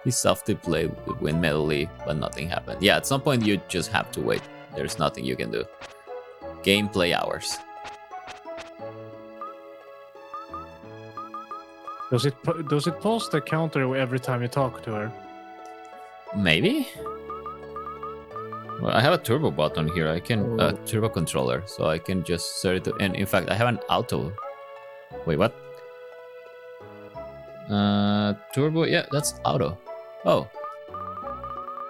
He softly played the wind melody, but nothing happened. Yeah, at some point, you just have to wait. There's nothing you can do. Gameplay hours. Does it pause the counter every time you talk to her? Maybe? Well, I have a turbo button here. I can turbo controller, so I can just set it to. And in fact, I have an auto. Wait, what? Turbo. Yeah, that's auto. Oh,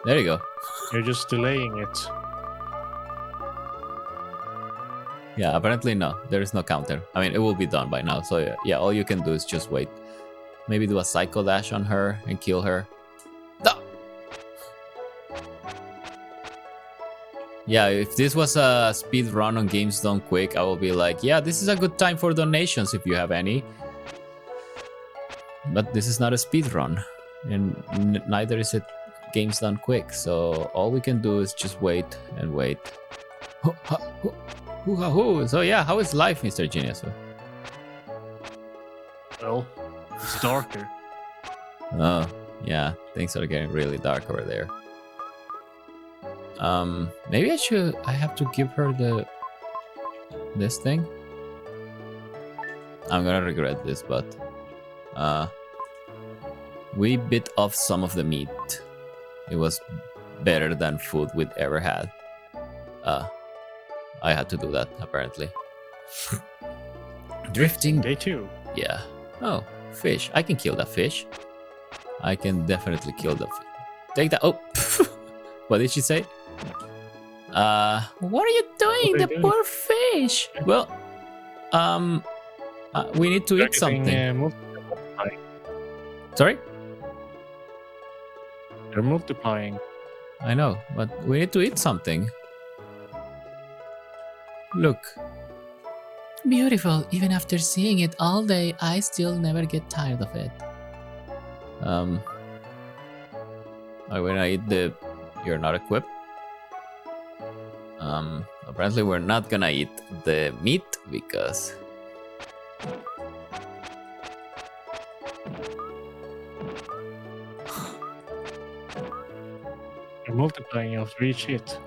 there you go. You're just delaying it. Yeah, apparently no. There is no counter. I mean, it will be done by now. So yeah, all you can do is just wait. Maybe do a psycho dash on her and kill her. No! Yeah, if this was a speed run on Games Done Quick, I will be like, yeah, this is a good time for donations if you have any. But this is not a speed run, and neither is it Games Done Quick. So all we can do is just wait and wait. So yeah, how is life, Mr. Genius? Well, it's darker. Oh, yeah, things are getting really dark over there. Maybe I have to give her this thing. I'm gonna regret this, but we bit off some of the meat. It was better than food we'd ever had. I had to do that, apparently. Drifting. Day 2. Yeah. Oh, fish. I can kill that fish. I can definitely kill the fish. Take that. Oh, what did she say? What are you doing? The poor fish. Well, we need to eat something. Sorry? They're multiplying. I know, but we need to eat something. Look. Beautiful. Even after seeing it all day, I still never get tired of it. When I eat the... You're not equipped? Apparently we're not gonna eat the meat because... You're multiplying, you have to reach it.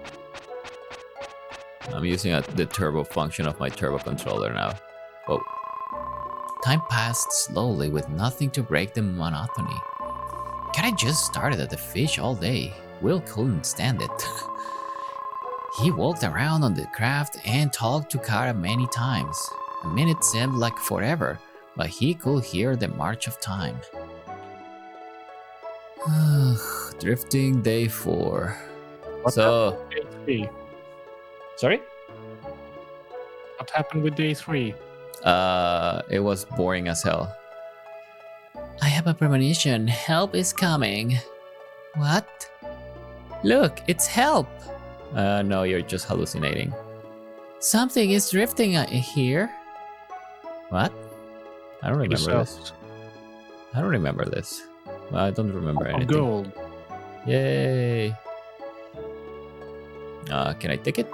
I'm using the turbo function of my turbo controller now. Whoa. Time passed slowly with nothing to break the monotony. Kara just started at the fish all day. Will couldn't stand it. He walked around on the craft and talked to Kara many times. A minute seemed like forever, but he could hear the march of time. Drifting day 4. What So, happened with day 3? sorry? What happened with day 3? It was boring as hell. I have a premonition. Help is coming. What? Look, it's help. No, you're just hallucinating. Something is drifting here. What? I don't remember this. I don't remember this. I don't remember anything. Gold. Yay. Can I take it?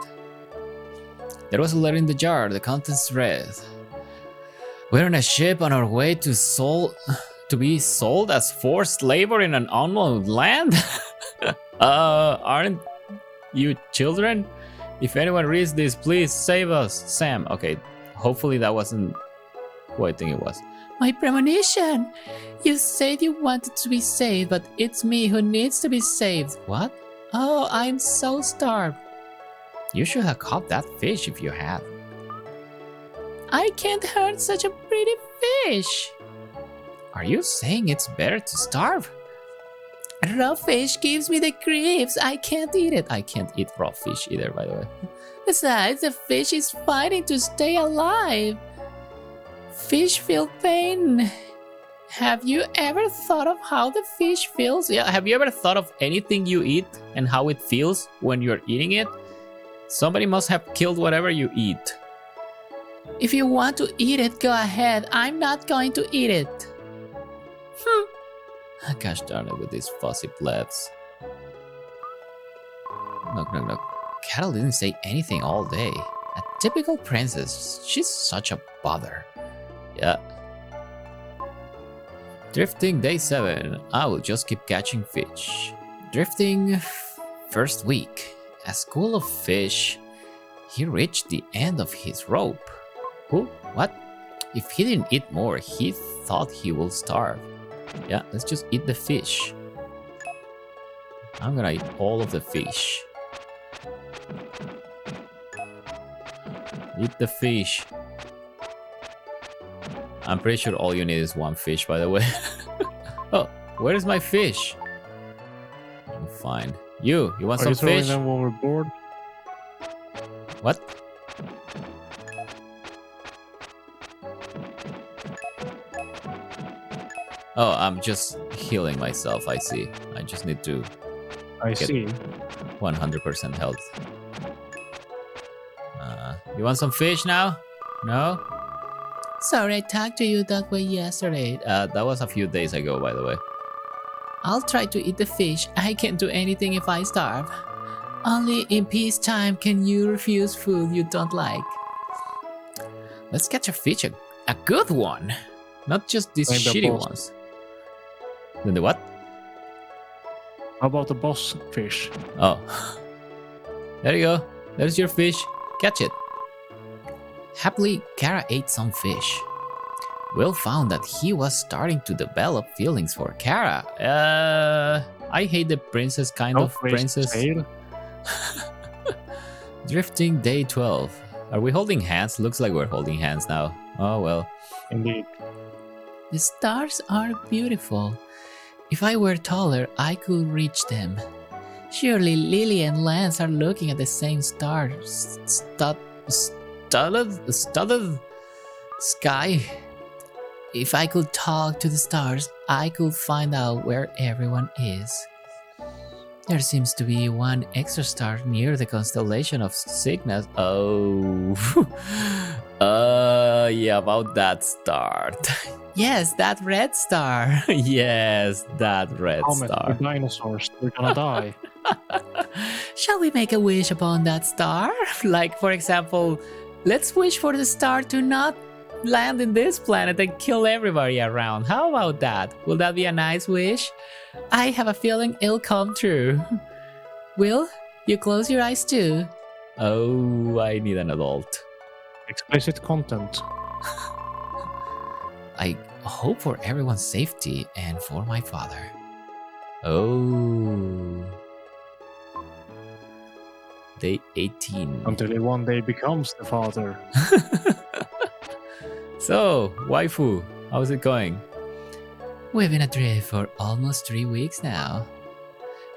There was a letter in the jar. The contents read: we're on a ship on our way to be sold as forced labor in an unknown land? Aren't you children? If anyone reads this, please save us. Sam. Okay, hopefully that wasn't who I think it was. My premonition! You said you wanted to be saved, but it's me who needs to be saved. What? Oh, I'm so starved. You should have caught that fish if you had. I can't hurt such a pretty fish. Are you saying it's better to starve? Raw fish gives me the creeps. I can't eat it. I can't eat raw fish either, by the way. Besides, the fish is fighting to stay alive. Fish feel pain. Have you ever thought of how the fish feels? Yeah, have you ever thought of anything you eat and how it feels when you're eating it? Somebody must have killed whatever you eat. If you want to eat it, go ahead. I'm not going to eat it. Gosh darn it with these fussy plebs. Look. Carol didn't say anything all day. A typical princess. She's such a bother. Yeah. Drifting day 7. I will just keep catching fish. Drifting first week. A school of fish. He reached the end of his rope. Who? What? If he didn't eat more, he thought he will starve. Yeah, let's just eat the fish. I'm gonna eat all of the fish. Eat the fish. I'm pretty sure all you need is one fish, by the way. Oh, where is my fish? I'm fine. You want some fish? Are you throwing them overboard? What? Oh, I'm just healing myself, I see. I just need to get 100% health. You want some fish now? No? Sorry, I talked to you that way yesterday. That was a few days ago, by the way. I'll try to eat the fish. I can't do anything if I starve. Only in peacetime can you refuse food you don't like. Let's catch a fish, a good one. Not just these shitty ones. Then the what? How about the boss fish? Oh. There you go. There's your fish. Catch it. Happily, Kara ate some fish. Will found that he was starting to develop feelings for Kara. I hate the princess kind of princess. Drifting day 12. Are we holding hands? Looks like we're holding hands now. Oh well. Indeed. The stars are beautiful. If I were taller, I could reach them. Surely Lily and Lance are looking at the same stars. Studded sky. If I could talk to the stars, I could find out where everyone is. There seems to be one extra star near the constellation of Cygnus. Oh. Yeah, about that star. Yes, that red star. Yes, that red star. The dinosaurs, we're gonna die. Shall we make a wish upon that star? Like, for example, let's wish for the star to not land in this planet and kill everybody around. How about that? Will that be a nice wish? I have a feeling it'll come true. Will, you close your eyes too? Oh, I need an adult. Explicit content. I hope for everyone's safety and for my father. Oh. Day 18. Until he one day becomes the father. So, waifu, how's it going? We've been adrift for almost 3 weeks now.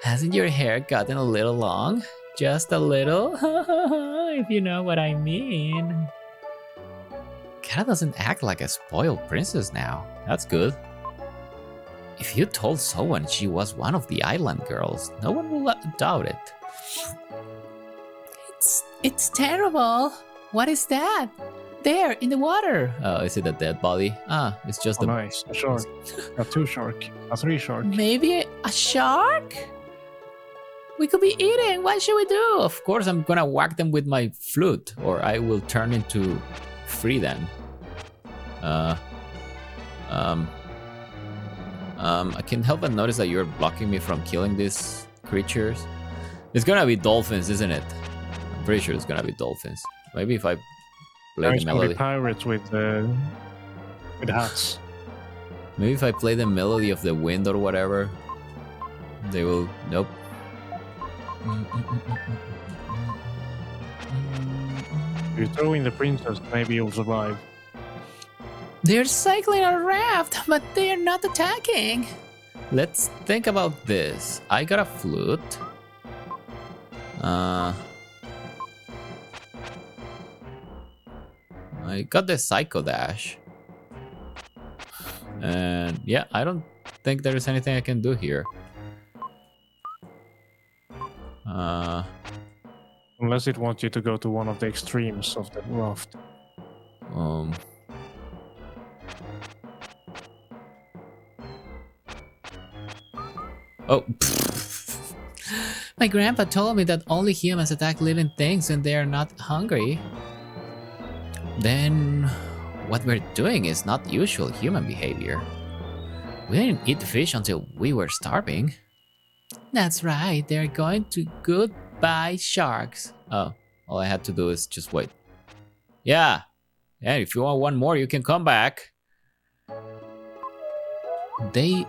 Hasn't your hair gotten a little long? Just a little? If you know what I mean. Kara doesn't act like a spoiled princess now. That's good. If you told someone she was one of the island girls, no one will doubt it. It's terrible. What is that? There, in the water. Oh, is it a dead body? Ah, it's just a... Nice. A shark. A 2 shark. A 3 shark. Maybe a shark? We could be eating. What should we do? Of course, I'm gonna whack them with my flute, or I will turn into free then. I can't help but notice that you're blocking me from killing these creatures. It's gonna be dolphins, isn't it? I'm pretty sure it's gonna be dolphins. Maybe if I play There's the gonna be melody. pirates with hats. Maybe if I play the melody of the wind or whatever, they will. Nope. If you throw in the princess, maybe you'll survive. They're cycling a raft, but they are not attacking. Let's think about this. I got a flute. I got the Psycho Dash. And yeah, I don't think there's anything I can do here. Unless it wants you to go to one of the extremes of the raft. Oh. My grandpa told me that only humans attack living things when they are not hungry. Then what we're doing is not usual human behavior. We didn't eat fish until we were starving. That's right, they're going to goodbye sharks. Oh, all I had to do is just wait. Yeah, if you want one more, you can come back.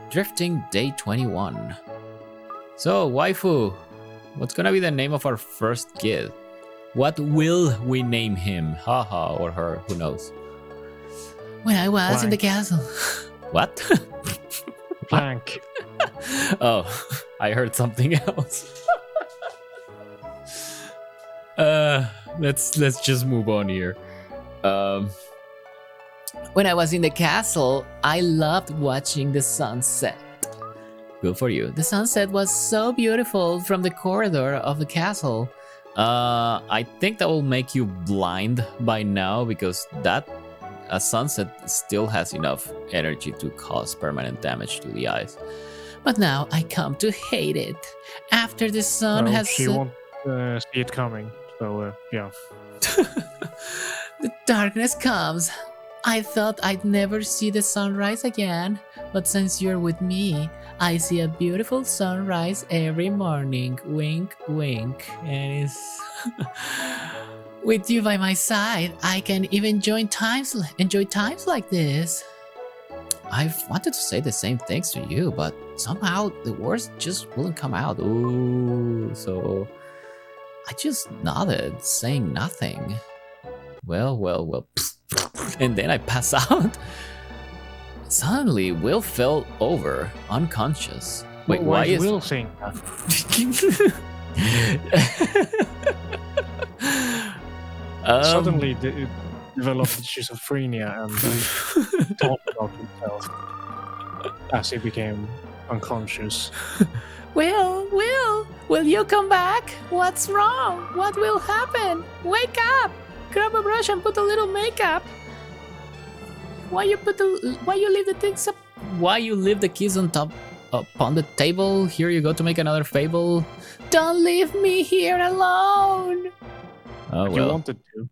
Drifting day 21. So, waifu, what's gonna be the name of our first kid? What will we name him? Haha, or her, who knows? When I was in the castle. What? Plank. Oh, I heard something else. Let's just move on here. When I was in the castle, I loved watching the sunset. Good for you. The sunset was so beautiful from the corridor of the castle. I think that will make you blind by now, because a sunset still has enough energy to cause permanent damage to the eyes. But now I come to hate it. After the sun has She won't see it coming. So, yeah. The darkness comes. I thought I'd never see the sunrise again, but since you're with me, I see a beautiful sunrise every morning. Wink, wink. And it's with you by my side, I can even enjoy times like this. I've wanted to say the same things to you, but somehow the words just wouldn't come out. Ooh, so I just nodded, saying nothing. Well. And then I pass out. Suddenly, Will fell over, unconscious. Wait, why is Will saying that? Suddenly developed schizophrenia and talked about himself as he became unconscious. Will you come back? What's wrong? What will happen? Wake up! Grab a brush and put a little makeup. Why you leave the things up? Why you leave the keys on top upon the table? Here you go to make another fable. Don't leave me here alone. Oh well. You wanted to.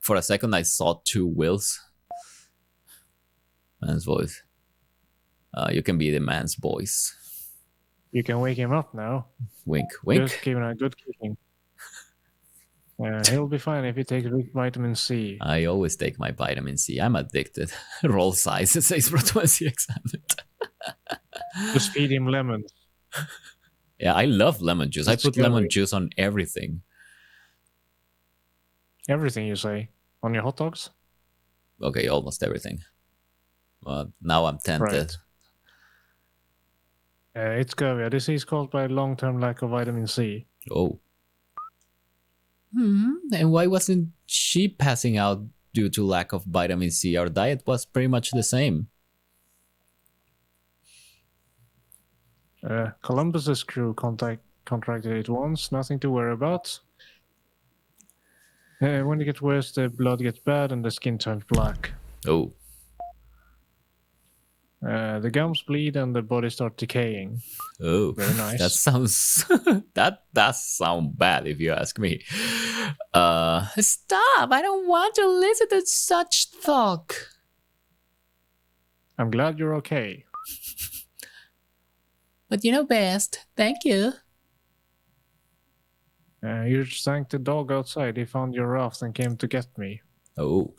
For a second I saw two Wills. Man's voice. You can be the man's voice. You can wake him up now. Wink, wink. Just give him a good kicking. He'll be fine if he takes vitamin C. I always take my vitamin C. I'm addicted. Roll size, it says Protomancy examined. Just feed him lemons. Yeah, I love lemon juice. I It's put lemon scary. juice on everything. Everything you say. On your hot dogs? Okay, almost everything. Well, now I'm tempted. Right. It's scary. A disease caused by long-term lack of vitamin C. Oh. And why wasn't she passing out due to lack of vitamin C? Our diet was pretty much the same. Columbus's crew contracted it once. Nothing to worry about. When it gets worse, the blood gets bad and the skin turns black. Oh. The gums bleed and the body starts decaying. Oh, very nice. That sounds that does sound bad if you ask me. Stop! I don't want to listen to such talk. I'm glad you're okay. But you know best. Thank you. You sank the dog outside. He found your raft and came to get me. Oh.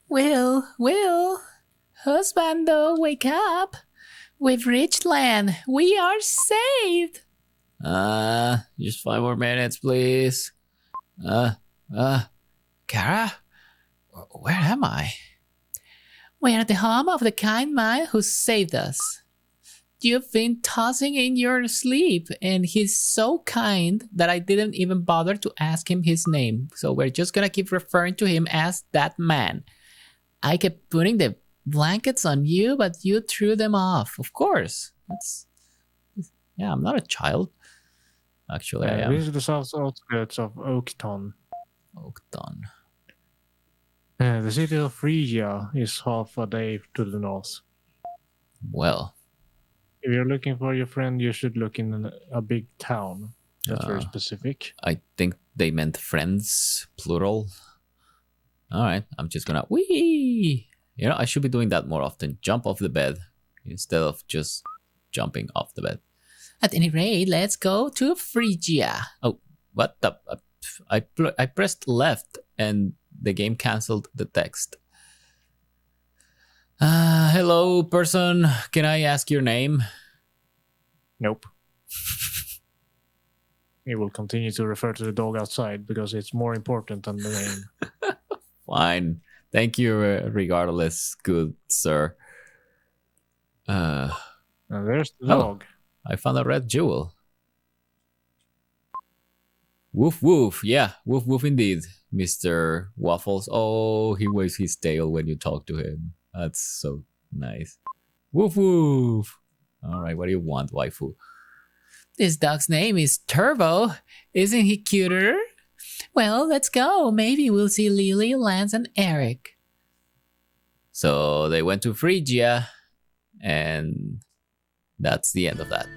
Will, husbando, wake up. We've reached land. We are saved. Just 5 more minutes, please. Kara? Where am I? We're at the home of the kind man who saved us. You've been tossing in your sleep, and he's so kind that I didn't even bother to ask him his name. So we're just gonna keep referring to him as that man. I kept putting the blankets on you, but you threw them off. Of course. Yeah, I'm not a child. Actually, I am. This is the south outskirts of Oakton. Oakton. The city of Phrygia is half a day to the north. Well. If you're looking for your friend, you should look in a big town. That's very specific. I think they meant friends, plural. All right, I'm just gonna whee. You know, I should be doing that more often. Jump off the bed instead of just jumping off the bed. At any rate, let's go to Phrygia. Oh, what the? I pressed left and the game canceled the text. Hello, person. Can I ask your name? Nope. He will continue to refer to the dog outside because it's more important than the name. Fine. Thank you, regardless, good sir. Now there's the dog. I found a red jewel. Woof woof. Yeah, woof woof indeed, Mr. Waffles. Oh, he waves his tail when you talk to him. That's so nice. Woof woof. All right, what do you want, waifu? This dog's name is Turbo. Isn't he cuter? Well, let's go. Maybe we'll see Lily, Lance, and Eric. So they went to Phrygia, and that's the end of that.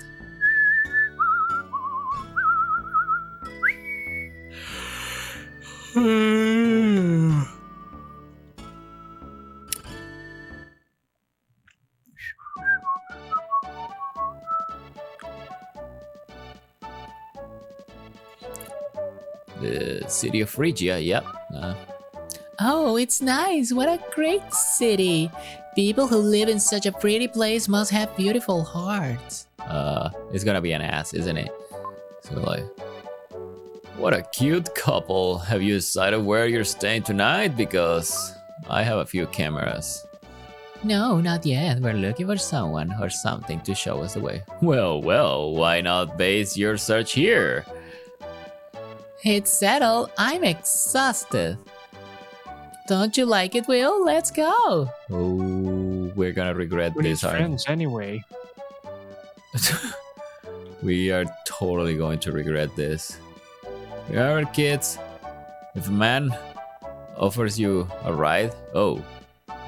The city of Phrygia, yep. Oh, it's nice. What a great city. People who live in such a pretty place must have beautiful hearts. It's gonna be an ass, isn't it? So like, what a cute couple. Have you decided where you're staying tonight? Because I have a few cameras. No, not yet. We're looking for someone or something to show us the way. Well, why not base your search here? It's settled. I'm exhausted. Don't you like it, Will? Let's go. Oh, we're gonna regret this. We're friends anyway. We are totally going to regret this. Remember, kids, if a man offers you a ride, oh,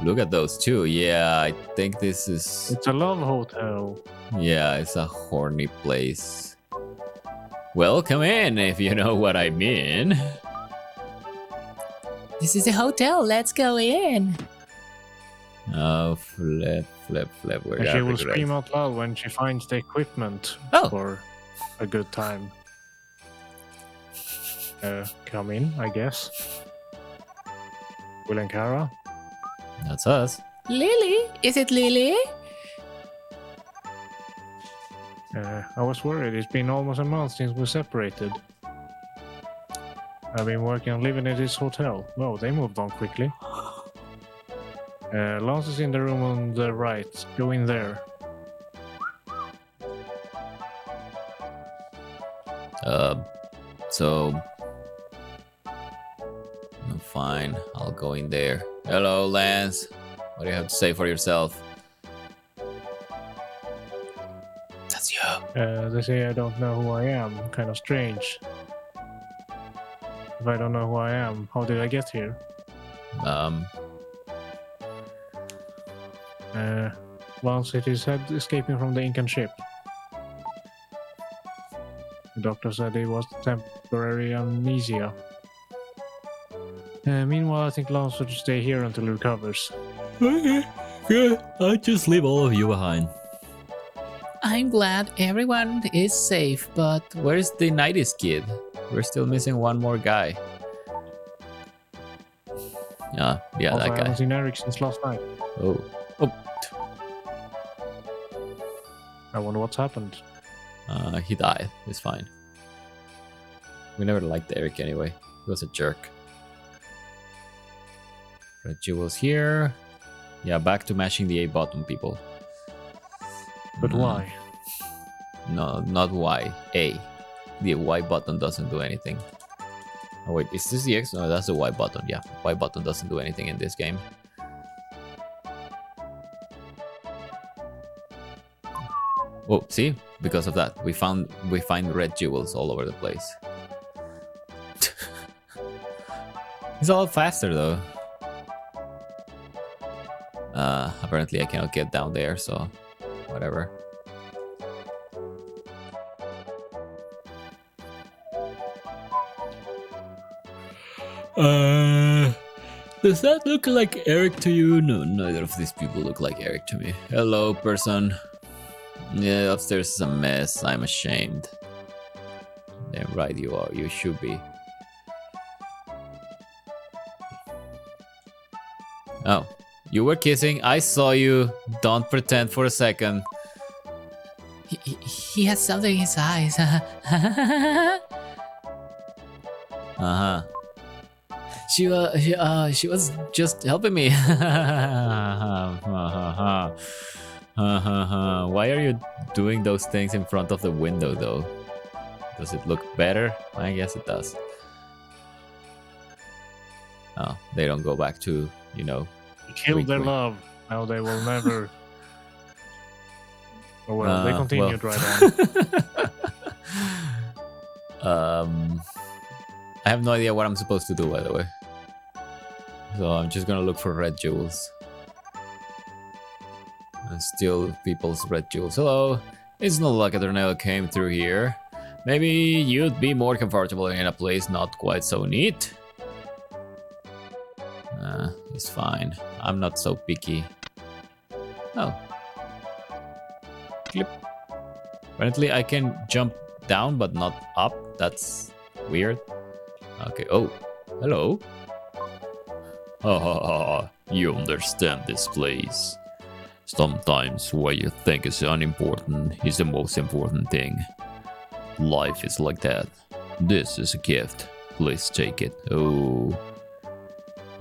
look at those two. Yeah, I think this is... It's a love hotel. Yeah, it's a horny place. Well, come in if you know what I mean. This is a hotel. Let's go in. Oh, flip. And she will scream out loud when she finds the equipment for a good time. Come in, I guess. Will and Kara? That's us. Lily? Is it Lily? I was worried. It's been almost a month since we separated. I've been working on living at this hotel. Whoa, they moved on quickly. Lance is in the room on the right. Go in there. So fine, I'll go in there. Hello, Lance. What do you have to say for yourself? That's you. They say I don't know who I am. Kind of strange. If I don't know who I am, how did I get here? Lance, it is escaping from the Incan ship. The doctor said it was temporary amnesia. Meanwhile, I think Lance should stay here until he recovers. Okay, good. I'll just leave all of you behind. I'm glad everyone is safe, but Where's the 90s kid? We're still missing one more guy. Yeah, Also, that I guy. haven't seen Eric since last night. Oh. I wonder what's happened. He died. It's fine. We never liked Eric anyway. He was a jerk. Red jewels here. Yeah, back to mashing the A button, people. But why? No, not Y. A. The Y button doesn't do anything. Oh wait, is this the X? No, that's the Y button. Yeah, Y button doesn't do anything in this game. Oh, see? Because of that, we find red jewels all over the place. It's a lot faster though. Apparently I cannot get down there, so whatever. Does that look like Eric to you? No, neither of these people look like Eric to me. Hello, person. Yeah, upstairs is a mess. I'm ashamed. Damn right you are. You should be. Oh, you were kissing. I saw you. Don't pretend for a second. he has something in his eyes. Uh-huh. She was just helping me. Why are you doing those things in front of the window though? Does it look better? I guess it does. Oh, they don't go back to, you know. Killed their love. Now they will never. Oh well, they continued right on. I have no idea what I'm supposed to do, by the way. So I'm just gonna look for red jewels. And steal people's red jewels. Hello, it's not like a tornado came through here. Maybe you'd be more comfortable in a place not quite so neat. It's fine. I'm not so picky. Oh. Clip. Apparently I can jump down but not up. That's weird. Okay, oh. Hello. You understand this place. Sometimes what you think is unimportant is the most important thing. Life is like that. This is a gift. Please take it. Oh.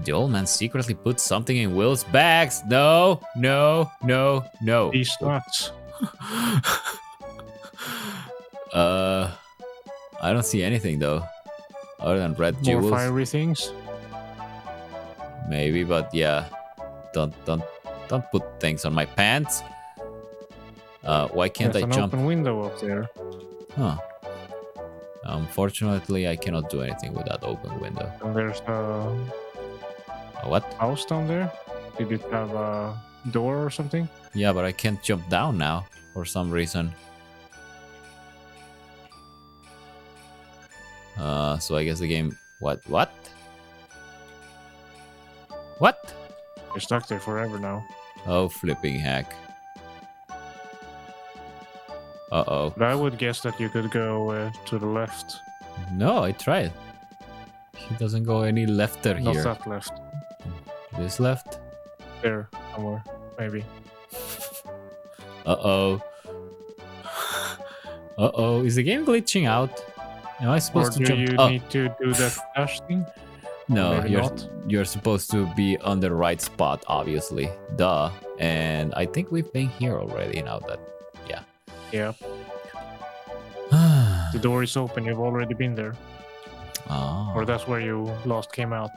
The old man secretly put something in Will's bags. No, no, no, no. These nuts. I don't see anything though. Other than red jewels. More fiery things? Maybe, but yeah. Don't put things on my pants. Why can't There's I an jump? open window up there. Huh. Unfortunately, I cannot do anything with that open window. And there's a What? house down there. Did it have a door or something? Yeah, but I can't jump down now for some reason. So I guess the game. What? What? What? You're stuck there forever now. Oh, flipping heck. Uh-oh. But I would guess that you could go to the left. No, I tried. he doesn't go any lefter Not here. that left. This left? There, somewhere, maybe. Uh-oh. Uh-oh, is the game glitching out? Am I Or supposed to do jump? you Oh, need to do that dash thing? no, maybe not. you're supposed to be on the right spot, obviously. Duh. And I think we've been here already now that, yeah. Yeah, the door is open. You've already been there. Oh. Or that's where you last came out.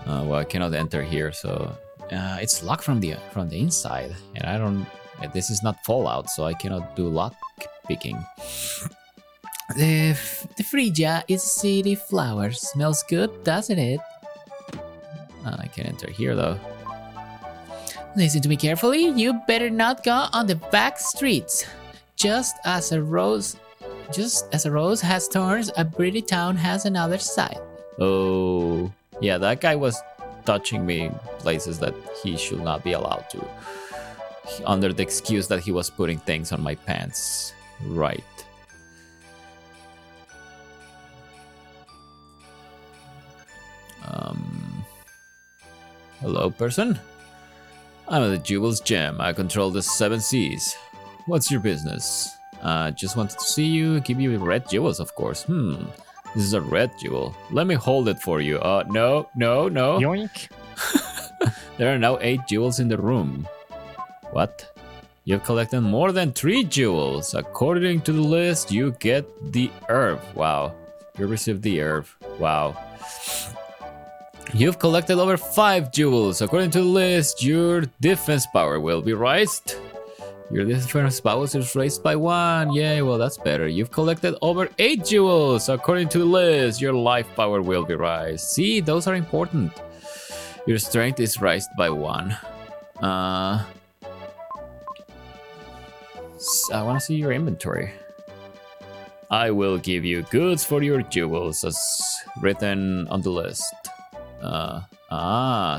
Well, I cannot enter here, so it's locked from the inside, and I don't. This is not Fallout, so I cannot do lock picking. The Frisia is a city flower. Smells good, doesn't it? I can enter here though. Listen to me carefully. You better not go on the back streets. Just as a rose has thorns, a pretty town has another side. Oh, yeah, that guy was touching me in places that he should not be allowed to, under the excuse that he was putting things on my pants. Right. Hello, person. I'm at the Jewel's Gem. I control the 7 Seas. What's your business? Just wanted to see you. Give you red jewels, of course. This is a red jewel. Let me hold it for you. No. Yoink! There are now 8 jewels in the room. What? You've collected more than 3 jewels. According to the list, you get the herb. Wow. You received the herb. Wow. You've collected over 5 jewels. According to the list, your defense power will be raised. Your defense power is raised by 1. Yay, well that's better. You've collected over 8 jewels. According to the list, your life power will be raised. See, those are important. Your strength is raised by 1. I want to see your inventory. I will give you goods for your jewels as written on the list.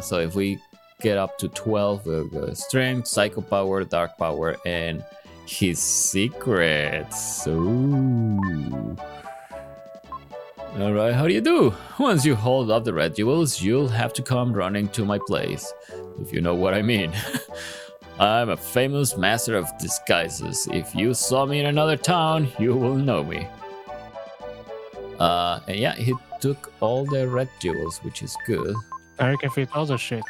So if we get up to 12, we'll go strength, psycho power, dark power, and his secrets. Ooh. Alright, how do you do? Once you hold up the red jewels, you'll have to come running to my place, if you know what I mean. I'm a famous master of disguises. If you saw me in another town, you will know me. And yeah, he took all the red jewels, which is good. Now you can fit other shit.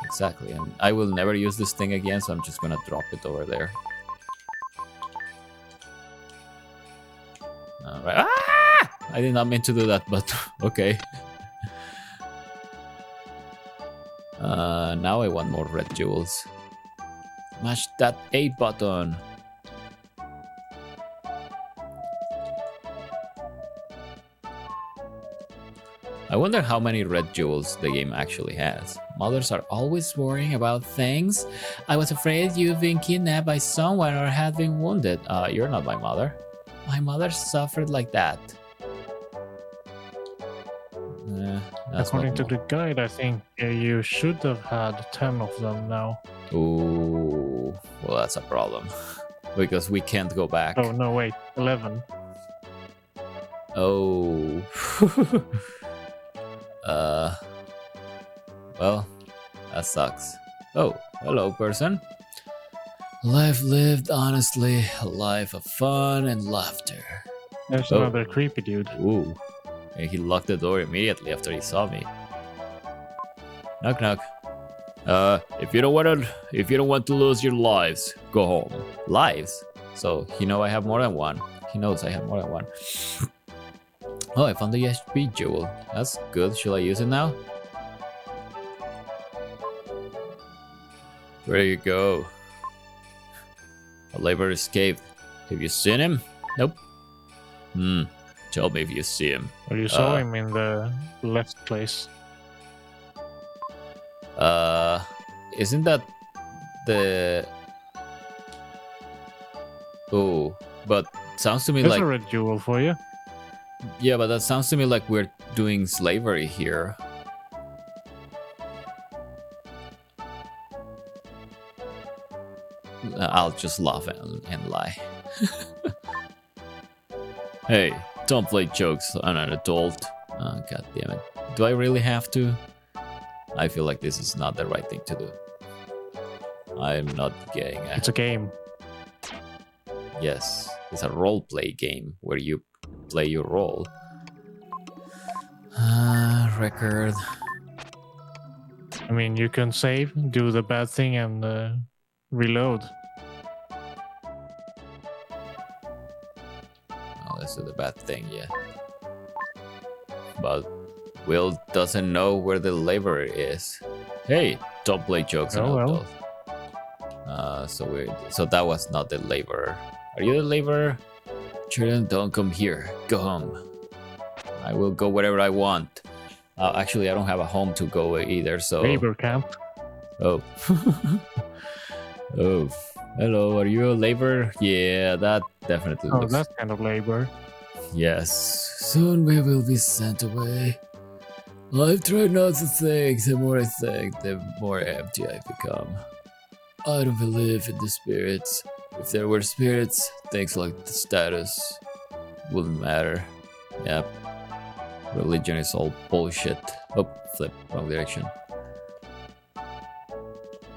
Exactly, and I will never use this thing again, so I'm just gonna drop it over there. Alright. Ah! I did not mean to do that, but okay. Now I want more red jewels. Smash that A button. I wonder how many red jewels the game actually has. Mothers are always worrying about things. I was afraid you've been kidnapped by someone or had been wounded. You're not my mother. My mother suffered like that. According to the guide, I think you should have had 10 of them now. Ooh, well that's a problem. Because we can't go back. Oh, no, wait, 11. Oh. Well, that sucks. Oh, hello, person. Life lived honestly, a life of fun and laughter. There's Oh. another creepy dude. Ooh, and he locked the door immediately after he saw me. Knock knock. If you don't want to lose your lives, go home. Lives? So he know I have more than one. He knows I have more than one. Oh, I found the HP jewel. That's good. Should I use it now? Where you go? A labor escaped. Have you seen him? Nope. Tell me if you see him. Well, you saw him in the left place. Isn't that the... Oh, but sounds to me There's like... a red jewel for you. Yeah, but that sounds to me like we're doing slavery here. I'll just laugh and lie. Hey, Don't play jokes on an adult. Oh, God damn it. Do I really have to? I feel like this is not the right thing to do. I'm not getting it. It's a game. Yes, it's a role play game where you play your role. Record. I mean, you can save, do the bad thing, and reload. Oh, let's do the bad thing, yeah. But Will doesn't know where the laborer is. Hey, don't play jokes on Oh, well. adults. So weird. So that was not the laborer. Are you the laborer? Children, don't come here. Go home. I will go wherever I want. Actually, I don't have a home to go either, so... Labor camp. Oh. Oh. Hello, are you a laborer? Yeah, that definitely Oh, looks... that kind of labor. Yes. Soon we will be sent away. I've tried not to think. The more I think, the more empty I become. I don't believe in the spirits. If there were spirits, things like the status wouldn't matter. Yep. Religion is all bullshit. Oh, flip, wrong direction.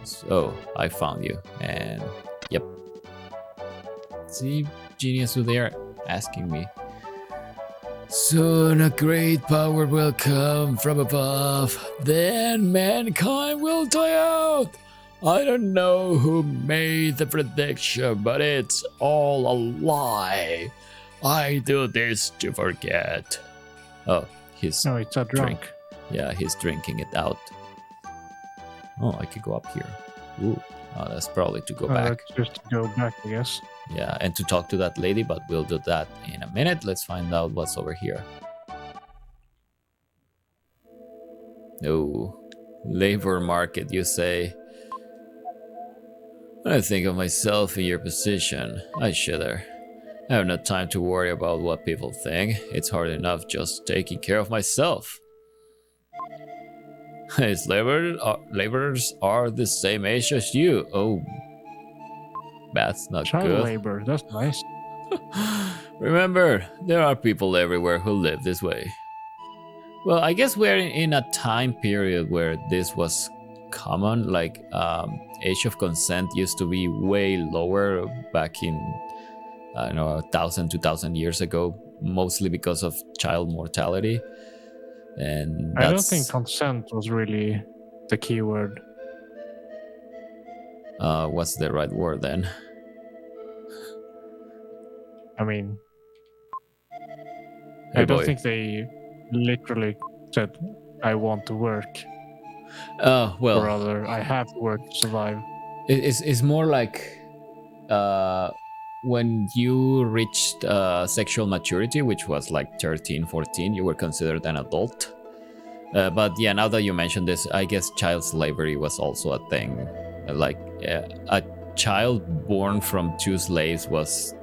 So, I found you, and yep. See, genius, who they are asking me. Soon a great power will come from above. Then mankind will die out. I don't know who made the prediction, but it's all a lie. I do this to forget. Oh, he's No, it's a drunk. Yeah, he's drinking it out. Oh, I could go up here. Ooh, oh, that's probably to go back. That's just to go back, I guess. Yeah, and to talk to that lady, but we'll do that in a minute. Let's find out what's over here. Oh, labor market, you say? When I think of myself in your position, I shudder. I have no time to worry about what people think. It's hard enough just taking care of myself. His laborers are the same age as you. Oh, that's not Child good. labor, that's nice. Remember, there are people everywhere who live this way. Well, I guess we're in a time period where this was common. Like, age of consent used to be way lower back in, I don't know, 1,000, 2,000 years ago, mostly because of child mortality. And I don't think consent was really the key word. What's the right word then? I mean, Hey I don't boy. think they literally said, I want to work. Oh, well. Or rather, I have to work to survive. It's more like when you reached sexual maturity, which was like 13, 14, you were considered an adult. But yeah, now that you mentioned this, I guess child slavery was also a thing. Like a child born from two slaves was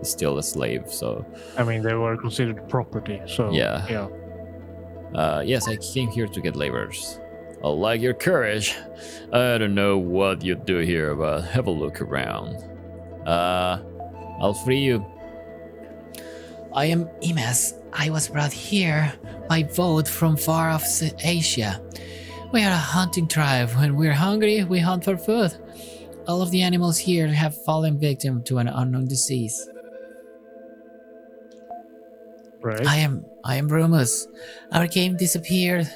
still a slave, so... I mean, they were considered property, so Yeah. Yes, I came here to get laborers. I like your courage. I don't know what you do here, but have a look around. I'll free you. I am Imes. I was brought here by boat from far off Asia. We are a hunting tribe. When we're hungry, we hunt for food. All of the animals here have fallen victim to an unknown disease. Right. I am Brumus. Our game disappeared,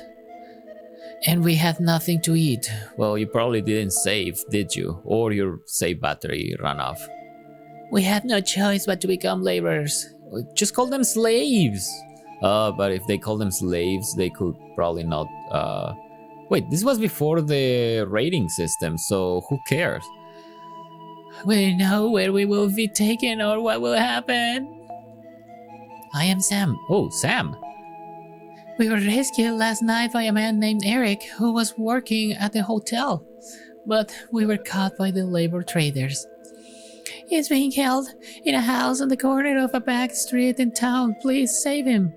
and we had nothing to eat. Well, you probably didn't save, did you? Or your save battery ran off. We had no choice but to become laborers. Just call them slaves. But if they call them slaves, they could probably not... Wait, this was before the rating system, so who cares? We know where we will be taken or what will happen. I am Sam. Oh, Sam. We were rescued last night by a man named Eric who was working at the hotel, but we were caught by the labor traders. He's being held in a house on the corner of a back street in town. Please save him.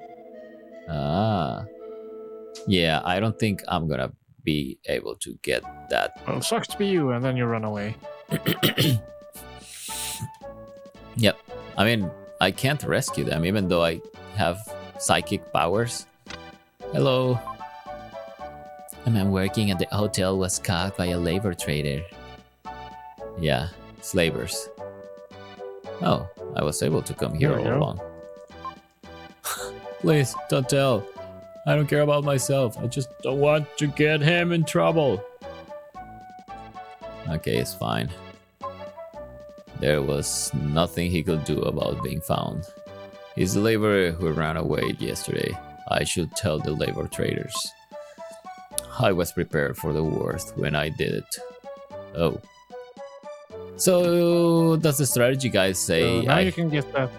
Ah. Yeah, I don't think I'm gonna be able to get that. Well, sucks to be you, and then you run away. Yep. I mean, I can't rescue them, even though I have psychic powers. Hello. A man working at the hotel was caught by a labor trader. Yeah, slavers. Oh, I was able to come here There we all go. along. Please, don't tell. I don't care about myself. I just don't want to get him in trouble. Okay, it's fine. There was nothing he could do about being found. He's the laborer who ran away yesterday. I should tell the labor traders. I was prepared for the worst when I did it. Oh. So, does the strategy guy say... So now you can get that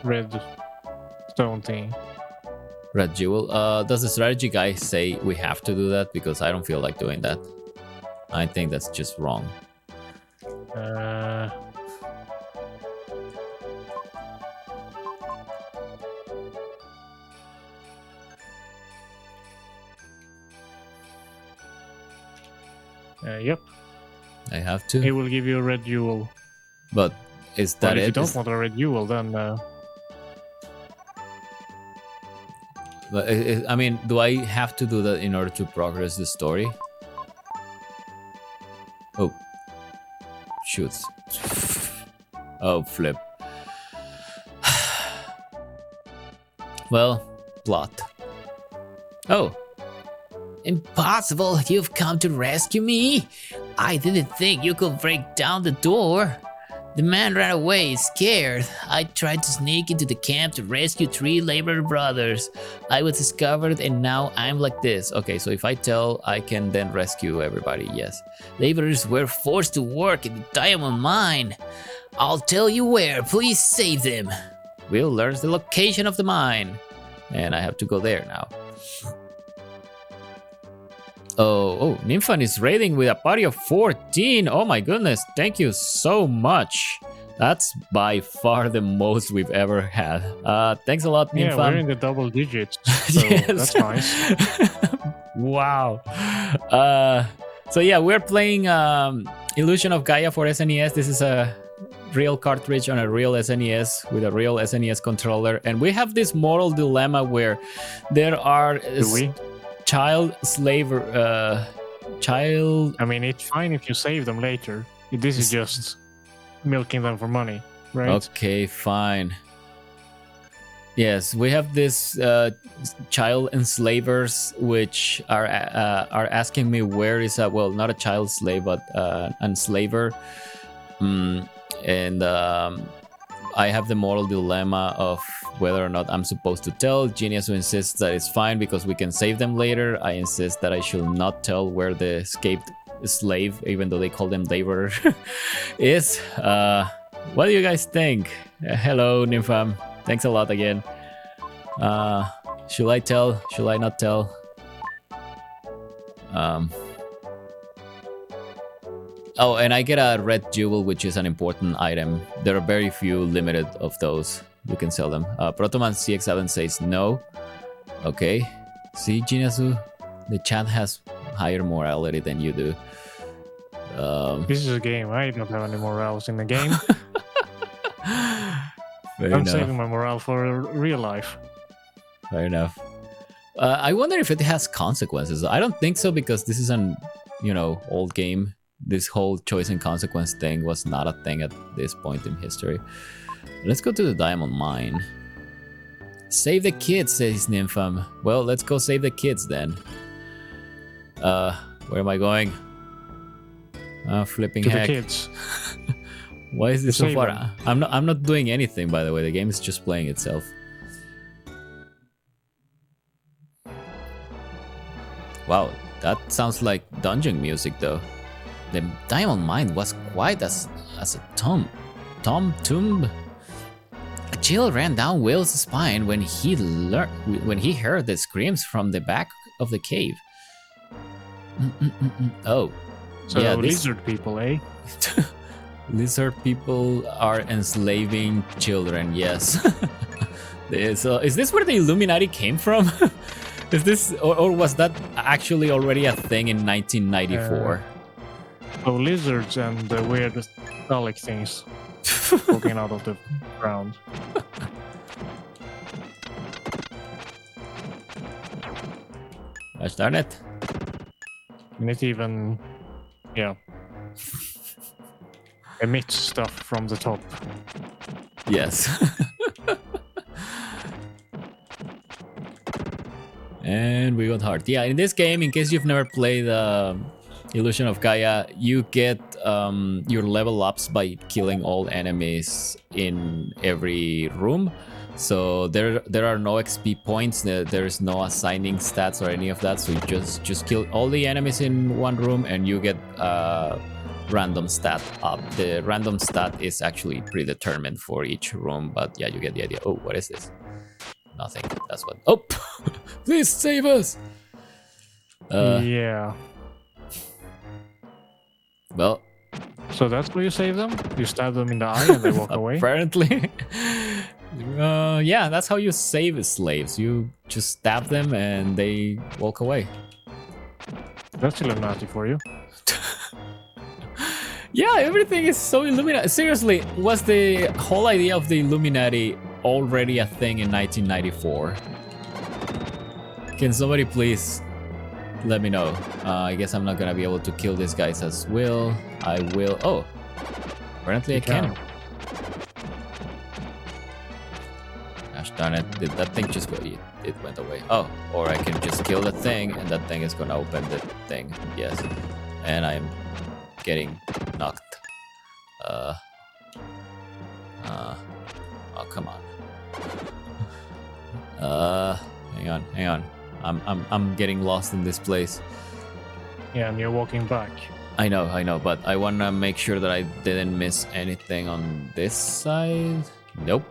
red stone thing. Red jewel? Does the strategy guy say we have to do that? Because I don't feel like doing that. I think that's just wrong. Yep. I have He to. will give you a red jewel. But is But that if you it? don't want a red jewel, then But I mean, do I have to do that in order to progress the story? Oh. Shoots. Oh, flip. Well, plot. Oh. Impossible! You've come to rescue me? I didn't think you could break down the door. The man ran away, scared. I tried to sneak into the camp to rescue 3 labor brothers. I was discovered and now I'm like this. Okay, so if I tell, I can then rescue everybody, yes. Laborers were forced to work in the diamond mine. I'll tell you where, please save them. Will learns the location of the mine. And I have to go there now. Oh, Nymphan is raiding with a party of 14. Oh my goodness, thank you so much. That's by far the most we've ever had. Thanks a lot, Nymphan. yeah, we're in the double digits, so that's nice. Wow. So yeah, we're playing Illusion of Gaia for SNES. This is a real cartridge on a real SNES with a real SNES controller, and we have this moral dilemma where there are Do we? child slaver child I mean, it's fine if you save them later. This is just milking them for money, right? Okay, fine. Yes, we have this child enslavers, which are asking me where is a well, not a child slave, but enslaver, and I have the moral dilemma of whether or not I'm supposed to tell. Genius insists that it's fine because we can save them later. I insist that I should not tell where the escaped slave, even though they call them laborer, is. What do you guys think? Hello, Nympham. Thanks a lot again. Should I tell? Should I not tell? Oh, and I get a red jewel, which is an important item. There are very few limited of those. You can sell them. Protoman CX7 says no. Okay. See, Jinazu? The chat has higher morality than you do. This is a game. I don't have any morals in the game. Fair I'm enough. saving my morale for real life. Fair enough. I wonder if it has consequences. I don't think so because this is an, old game. This whole choice and consequence thing was not a thing at this point in history. Let's go to the diamond mine. Save the kids, says Nympham. Well, let's go save the kids then. Where am I going? Flipping To heck. the kids. Why is this so Save far? them. I'm not doing anything, by the way. The game is just playing itself. Wow, that sounds like dungeon music though. The diamond mine was quite as a tomb. A chill ran down Will's spine when he heard the screams from the back of the cave. Oh, So yeah, lizard people, eh? Lizard people are enslaving children. Yes. So is this where the Illuminati came from? Is this or was that actually already a thing in 1994? So lizards and the weird phallic things poking out of the ground. Gosh darn it. And it even, emits stuff from the top. Yes. And we got heart. Yeah, in this game, in case you've never played Illusion of Gaia, you get your level ups by killing all enemies in every room. So there are no XP points. There is no assigning stats or any of that. So you just kill all the enemies in one room, and you get random stat up. The random stat is actually predetermined for each room, but yeah, you get the idea. Oh, what is this? Nothing. That's what. Oh, please save us. Yeah. Well. So that's where you save them? You stab them in the eye and they walk away? Apparently. Yeah, that's how you save slaves. You just stab them and they walk away. That's Illuminati for you. Yeah, everything is so Illuminati. Seriously, was the whole idea of the Illuminati already a thing in 1994? Can somebody please let me know? I guess I'm not gonna be able to kill these guys as will. I will. Oh, apparently I can. Gosh darn it! Did that thing just go? It went away. Oh, or I can just kill the thing, and that thing is gonna open the thing. Yes, and I'm getting knocked. Oh, come on. Hang on. I'm getting lost in this place. Yeah, and you're walking back. I know, but I wanna make sure that I didn't miss anything on this side. Nope.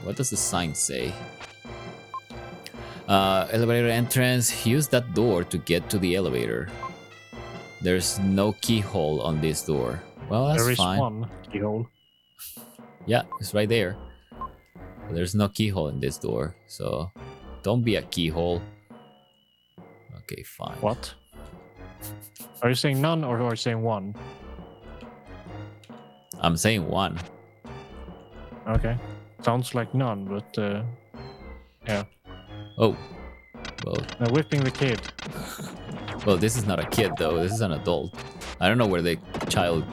What does the sign say? Elevator entrance. Use that door to get to the elevator. There's no keyhole on this door. Well, that's fine. There is one keyhole. Yeah, it's right there. There's no keyhole in this door, so don't be a keyhole. Okay, fine. What? Are you saying none or are you saying one? I'm saying one. Okay. Sounds like none, but yeah. Oh. Well. Now whipping the kid. Well, this is not a kid though. This is an adult. I don't know where the child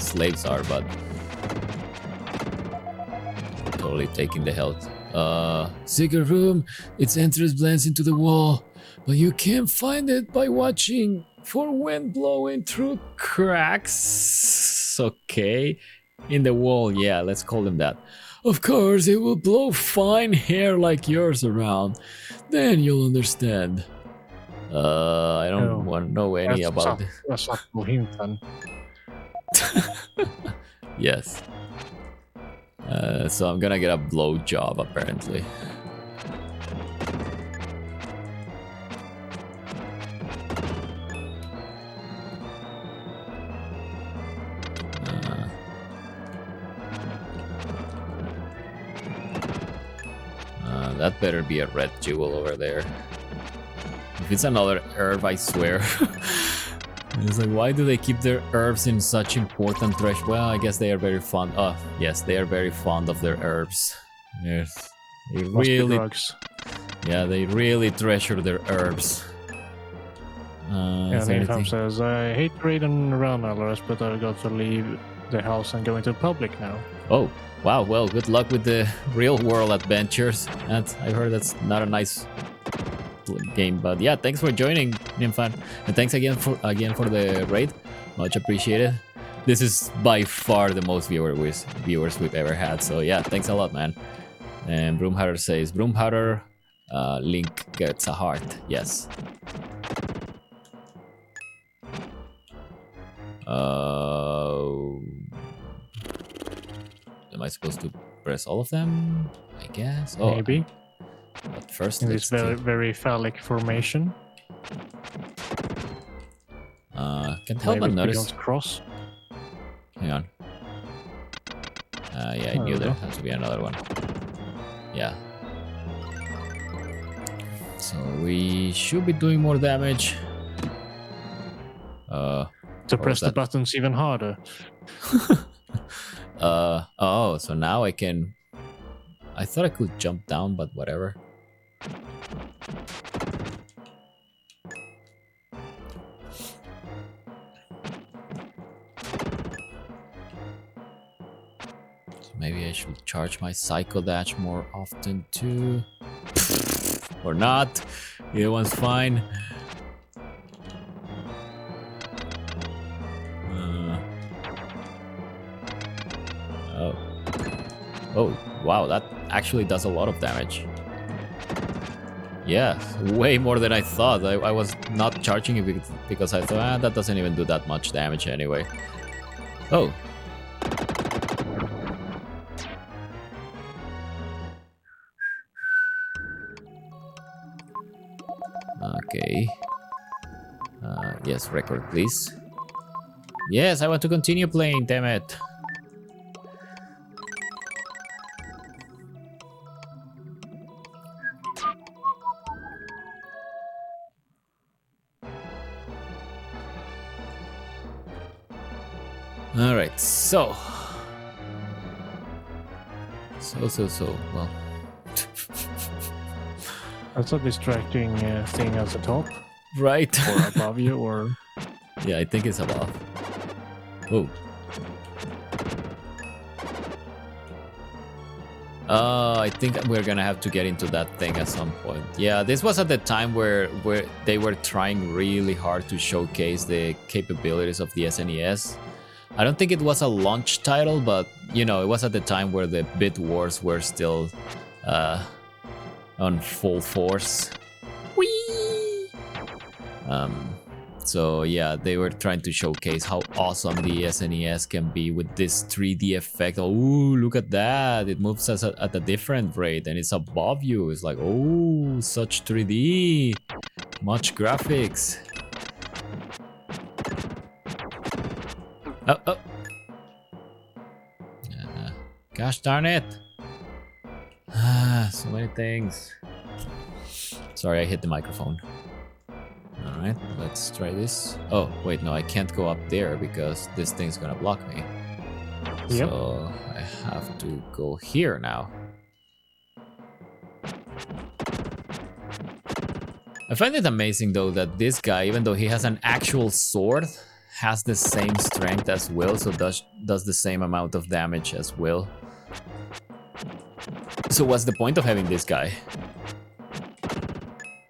slaves are, but totally taking the health. Secret room. Its entrance blends into the wall, but you can't find it by watching for wind blowing through cracks. Okay. In the wall, yeah, let's call them that. Of course, it will blow fine hair like yours around. Then you'll understand. I don't want to know any about it. That's a subtle hint then. Yes. So I'm gonna get a blow job apparently. That better be a red jewel over there. If it's another herb, I swear. It's like, why do they keep their herbs in such important treasure? Well, I guess they are very fond. Oh, yes, they are very fond of their herbs. Yes, they really. Yeah, they really treasure their herbs. Yeah, Nathan says, I hate raiding around Alaris, but I've got to leave the house and go into public now. Oh, wow. Well, good luck with the real world adventures. And I heard that's not a nice game, but yeah, thanks for joining, Nymphan, and thanks again for the raid. Much appreciated. This is by far the most viewers we've ever had, so yeah, thanks a lot, man. And Broomhatter says, Broomhatter, Link gets a heart. Yes. Am I supposed to press all of them? I guess. Oh, maybe. But first, in this very phallic formation. Can't help but notice. Cross. Hang on. Yeah, I knew there has to be another one. Yeah. So we should be doing more damage. To press the buttons even harder. Oh, so now I can. I thought I could jump down, but whatever. Maybe I should charge my Psycho Dash more often too. Or not. Either one's fine. Oh. Oh, wow, that actually does a lot of damage. Yeah, way more than I thought. I was not charging it because I thought, that doesn't even do that much damage anyway. Oh. Okay. Yes, record, please. Yes, I want to continue playing, damn it. Alright, so. Well. That's a distracting thing at the top. Right. Or above you, or... Yeah, I think it's above. Oh. I think we're gonna have to get into that thing at some point. Yeah, this was at the time where they were trying really hard to showcase the capabilities of the SNES. I don't think it was a launch title, but you know, it was at the time where the bit wars were still on full force. Whee! So yeah, they were trying to showcase how awesome the SNES can be with this 3D effect. Oh, look at that! It moves at a different rate, and it's above you. It's like, oh, such 3D, much graphics. Oh. Gosh darn it! So many things. Sorry, I hit the microphone. Alright, let's try this. Oh, wait, no, I can't go up there because this thing's gonna block me. Yep. So I have to go here now. I find it amazing though that this guy, even though he has an actual sword, has the same strength as Will, so does the same amount of damage as Will. So what's the point of having this guy?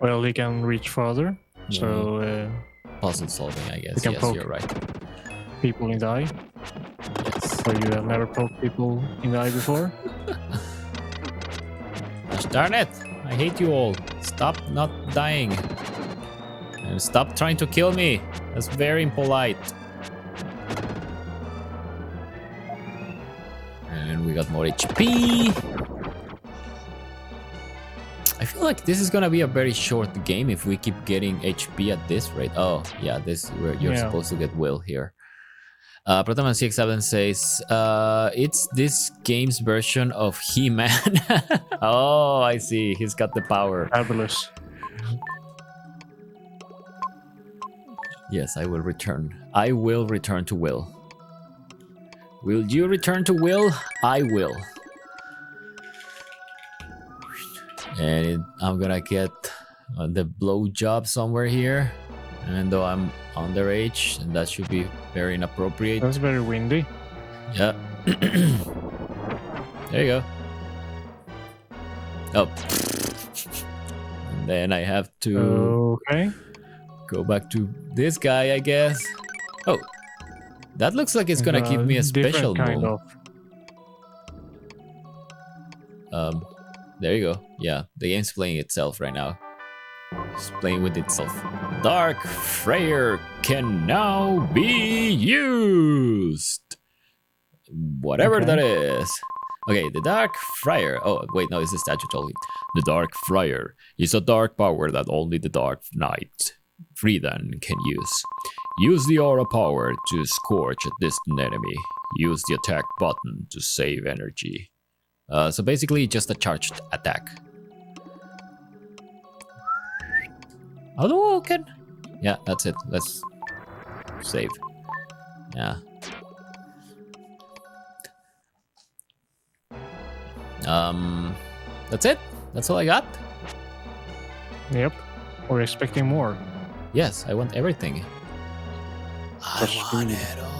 Well, he can reach further, so... puzzle solving, I guess. Yes, you're right. People in the eye. Yes. Or you have never poked people in the eye before. Gosh darn it! I hate you all. Stop not dying. And stop trying to kill me. That's very impolite. And we got more HP. I feel like this is gonna be a very short game if we keep getting HP at this rate. Oh, yeah, this where you're supposed to get Will here. Protoman CX7 says, it's this game's version of He-Man. Oh, I see. He's got the power. Fabulous. Yes, I will return. I will return to Will. Will you return to Will? I will. And I'm gonna get the blowjob somewhere here. Even though I'm underage, and that should be very inappropriate. That's very windy. Yeah. There you go. Oh. And then I have to go back to this guy, I guess. Oh. That looks like it's gonna give me a special move. There you go. Yeah, the game's playing itself right now. It's playing with itself. Dark Freyr can now be used. Whatever that is. Okay, the Dark Friar. Oh, wait, no, it's the statue totally. The Dark Friar is a dark power that only the Dark Knight, Freedan, can use. Use the aura power to scorch a distant enemy. Use the attack button to save energy. So basically, just a charged attack. Hadouken! Yeah, that's it. Let's save. Yeah. That's it. That's all I got. Yep. We're expecting more. Yes, I want everything. I want it all.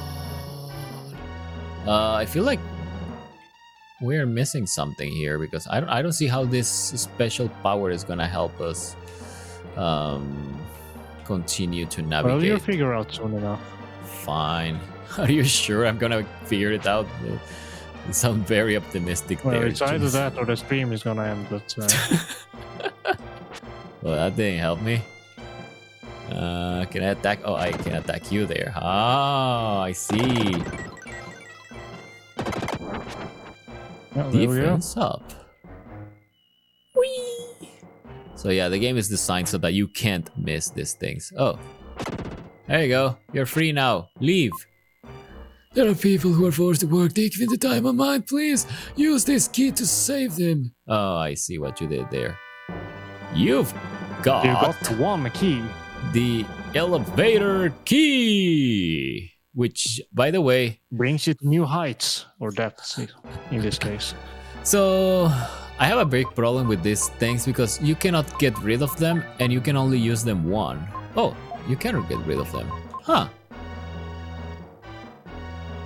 I feel like we're missing something here because I don't see how this special power is gonna help us continue to navigate. Well, you'll figure out soon enough. Fine. Are you sure I'm gonna figure it out? You sound very optimistic Well, there. it's either that or the stream is gonna end, but... Well, that didn't help me. Can I attack? Oh, I can attack you there. Ah, I see. Yeah, there we go. Defense up. Whee! So yeah, the game is designed so that you can't miss these things. Oh, there you go. You're free now. Leave. There are people who are forced to work. Take the time of mine, please. Use this key to save them. Oh, I see what you did there. You've got... You got one key. The elevator key, which, by the way, Brings you to new heights, or depths in this case. so I have a big problem with these things because you cannot get rid of them and you can only use them one. Oh, you cannot get rid of them. Huh.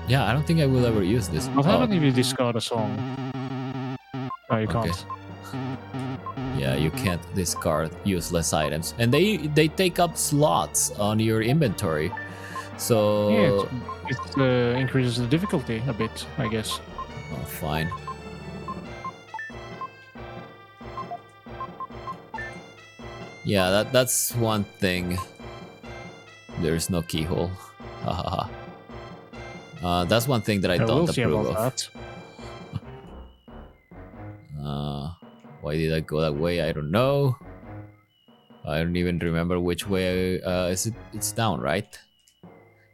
Yeah, I don't think I will ever use this. What happens if you discard a song? No, you Okay. can't. Yeah, you can't discard useless items. And they take up slots on your inventory. So... Yeah, it increases the difficulty a bit, I guess. Oh, fine. Yeah, that's one thing. There's no keyhole. Hahaha. That's one thing that I Yeah, don't we'll see approve about of. that. Why did I go that way? I don't know. I don't even remember which way. Is it? It's down, right?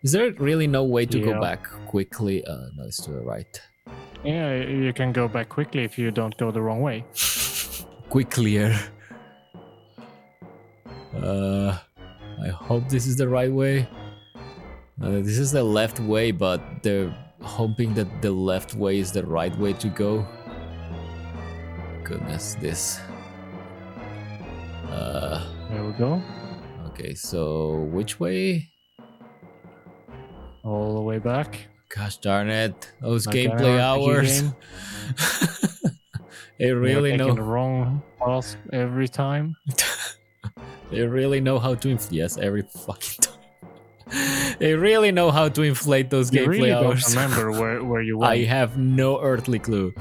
Is there really no way to go Yeah. back quickly? No, it's to the right. Yeah, you can go back quickly if you don't go the wrong way. Quicklier. I hope this is the right way. This is the left way, but they're hoping that the left way is the right way to go. Goodness, this. There we go. Okay, so which way? All the way back. Gosh darn it! Those Like an gameplay RPG hours. game. They really You're know. taking the wrong path every time. They really know how to yes, every fucking time. They really know how to inflate those You gameplay really don't hours. remember where you went. I have no earthly clue.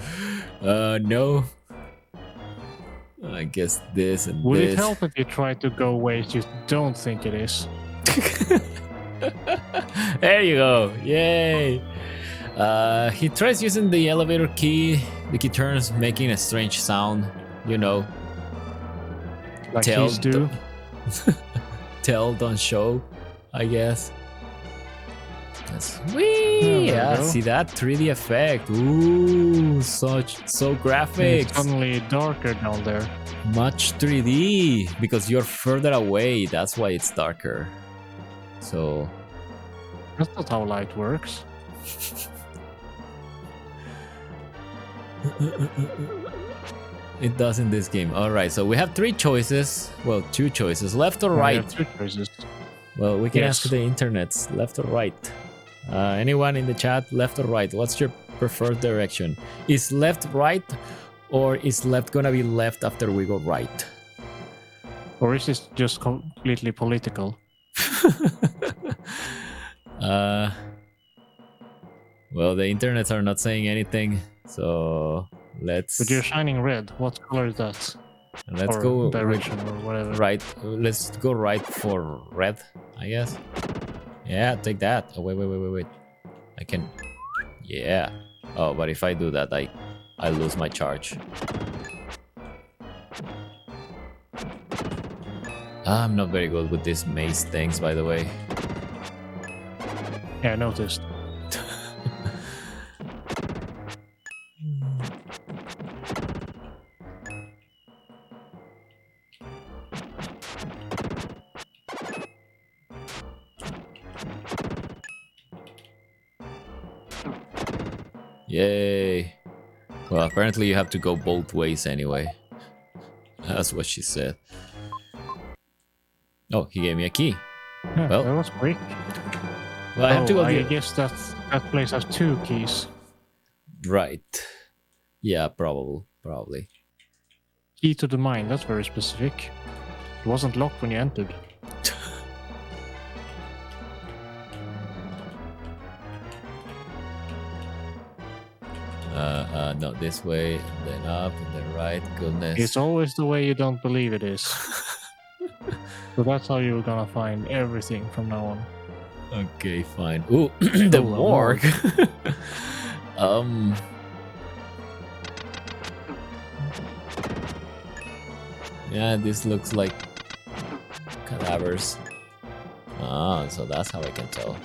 No. I guess this and Would this. it help if you try to go ways you don't think it is? There you go. Yay. He tries using the elevator key. The key turns, making a strange sound. You know, Like Tell keys do? tell, don't show, I guess. That's there wee. we Yeah, go. see that 3D effect. Ooh, so It's graphics. suddenly darker down there. Much 3D because you're further away. That's why it's darker. So That's not how light works. it does in this game. All right, so we have three choices. Well, two choices, left or You right. have two choices. Well, we can Yes. ask the internets, left or right. Anyone in the chat, left or right? What's your preferred direction? Is left right, or is left gonna be left after we go right? Or is this just completely political? Well, the internets are not saying anything, so let's But you're shining red. What color is that? let's or go direction or whatever. right. Let's go right for red, I guess. Yeah, take that. Oh, wait. I can. Yeah. Oh, but if I do that, I lose my charge. I'm not very good with these maze things, by the way. Yeah, I noticed. Yay. Well, apparently you have to go both ways anyway. That's what she said. Oh, he gave me a key. Yeah, Well, that was quick. Well, I have to go I the guess that place has two keys. right. Yeah, probably. Key to the mine, that's very specific. It wasn't locked when you entered. Not this way, and then up, and then right. Goodness. It's always the way you don't believe it is. So that's how you're gonna find everything from now on. Okay, fine. Ooh, the Ooh, a morgue. Yeah, this looks like cadavers. Ah, so that's how I can tell.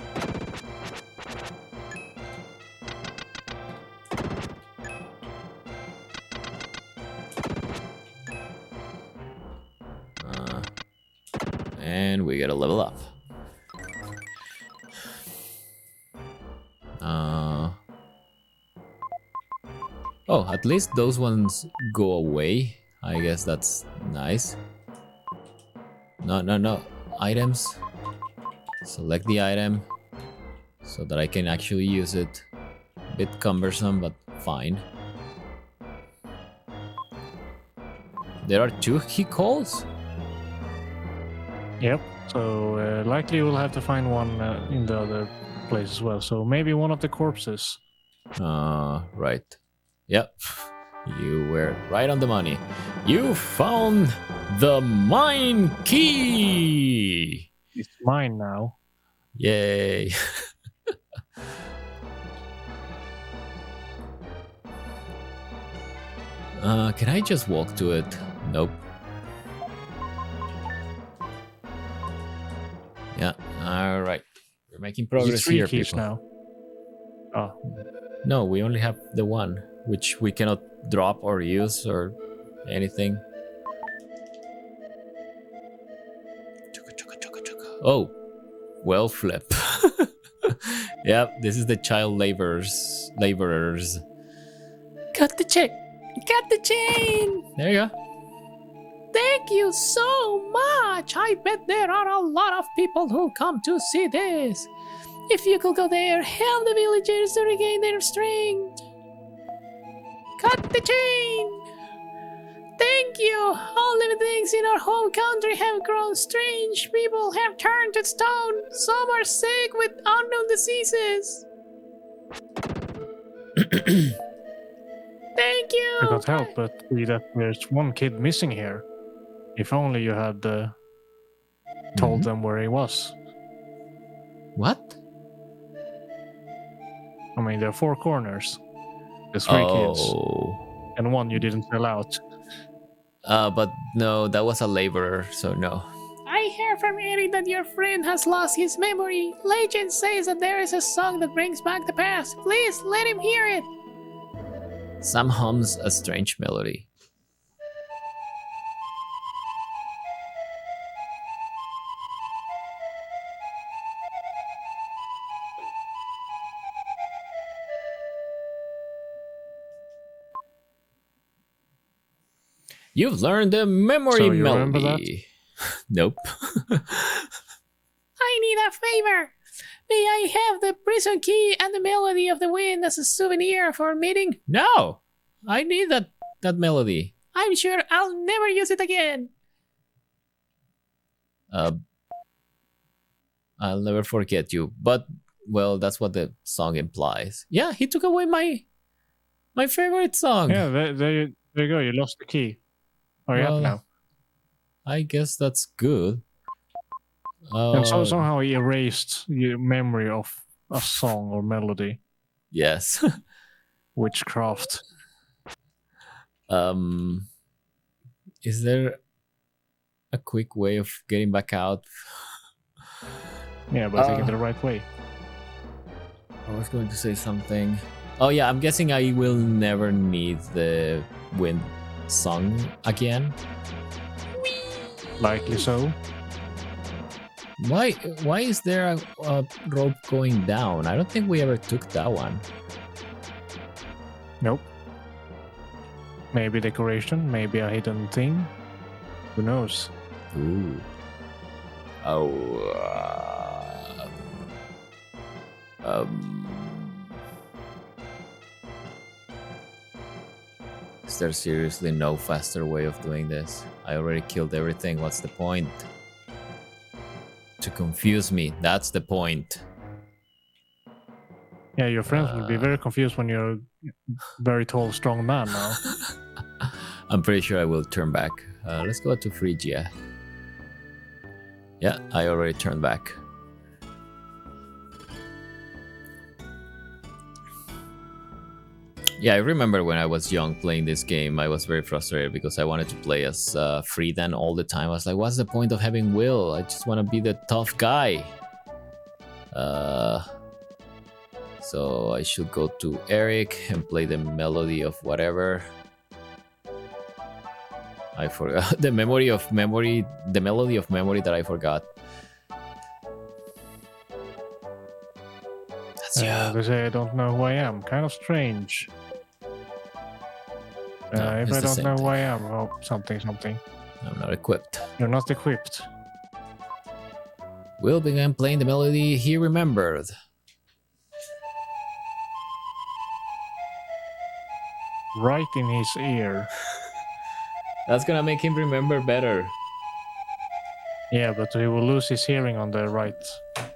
And we get a level up. Oh, at least those ones go away. I guess that's nice. No. Items. Select the item so that I can actually use it. A bit cumbersome, but fine. There are 2 key calls? Yep. So likely we'll have to find one in the other place as well. So maybe one of the corpses. Right. Yep. You were right on the money. You found the mine key! It's mine now. Yay. Can I just walk to it? Nope. Yeah, alright. We're making progress It's 3 here, keys people. now. Oh. No, we only have the one, which we cannot drop or use or anything. Oh, well, flip. Yep, this is the child laborers. Cut the check. Cut the chain. There you go. Thank you so much. I bet there are a lot of people who come to see this. If you could go there, help the villagers to regain their strength. Cut the chain. Thank you. All living things in our home country have grown strange. People have turned to stone. Some are sick with unknown diseases. Thank you. I can't help but see that there's one kid missing here. If only you had told them where he was. What? I mean, there are 4 corners. There's 3 kids. Oh. And one you didn't tell out. But no, that was a laborer, so no. I hear from Eric that your friend has lost his memory. Legend says that there is a song that brings back the past. Please let him hear it. Sam hums a strange melody. You've learned the memory So you remember melody. Nope. I need a favor. May I have the prison key and the melody of the wind as a souvenir for a meeting? No, I need that melody. I'm sure I'll never use it again. I'll never forget you. But well, that's what the song implies. Yeah, he took away my favorite song. Yeah, there you go. You lost the key. Hurry up now. I guess that's good. And so somehow he erased your memory of a song or melody. Yes. Witchcraft. Is there a quick way of getting back out? Yeah, but taking it the right way. I was going to say something. Oh yeah, I'm guessing I will never need the wind song again. Likely so. Why is there a rope going down? I don't think we ever took that one. Nope. Maybe decoration, maybe a hidden thing. Who knows? Ooh. Oh. Is there seriously no faster way of doing this? I already killed everything. What's the point? To confuse me. That's the point. Yeah, your friends will be very confused when you're a very tall, strong man now. I'm pretty sure I will turn back. Let's go to Phrygia. Yeah, I already turned back. Yeah, I remember when I was young playing this game, I was very frustrated because I wanted to play as Friedan all the time. I was like, what's the point of having Will? I just want to be the tough guy. So I should go to Eric and play the melody of whatever. I forgot the melody of memory that I forgot. That's They say I don't know who I am. Kind of strange. No, If it's I the don't same know who thing. I am, oh, something. I'm not equipped. You're not equipped. Will began playing the melody he remembered. Right in his ear. That's gonna make him remember better. Yeah, but he will lose his hearing on the right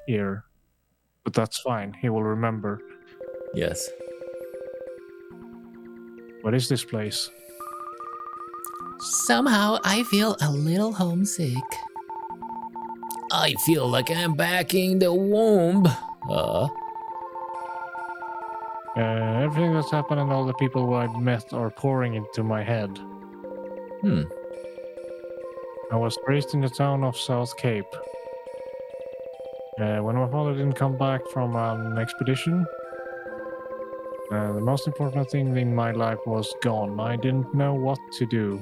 ear. But that's fine. He will remember. Yes. What is this place? Somehow I feel a little homesick. I feel like I'm back in the womb. Everything that's happened and all the people who I've met are pouring into my head. I was raised in the town of South Cape. When my father didn't come back from an expedition, the most important thing in my life was gone. I didn't know what to do.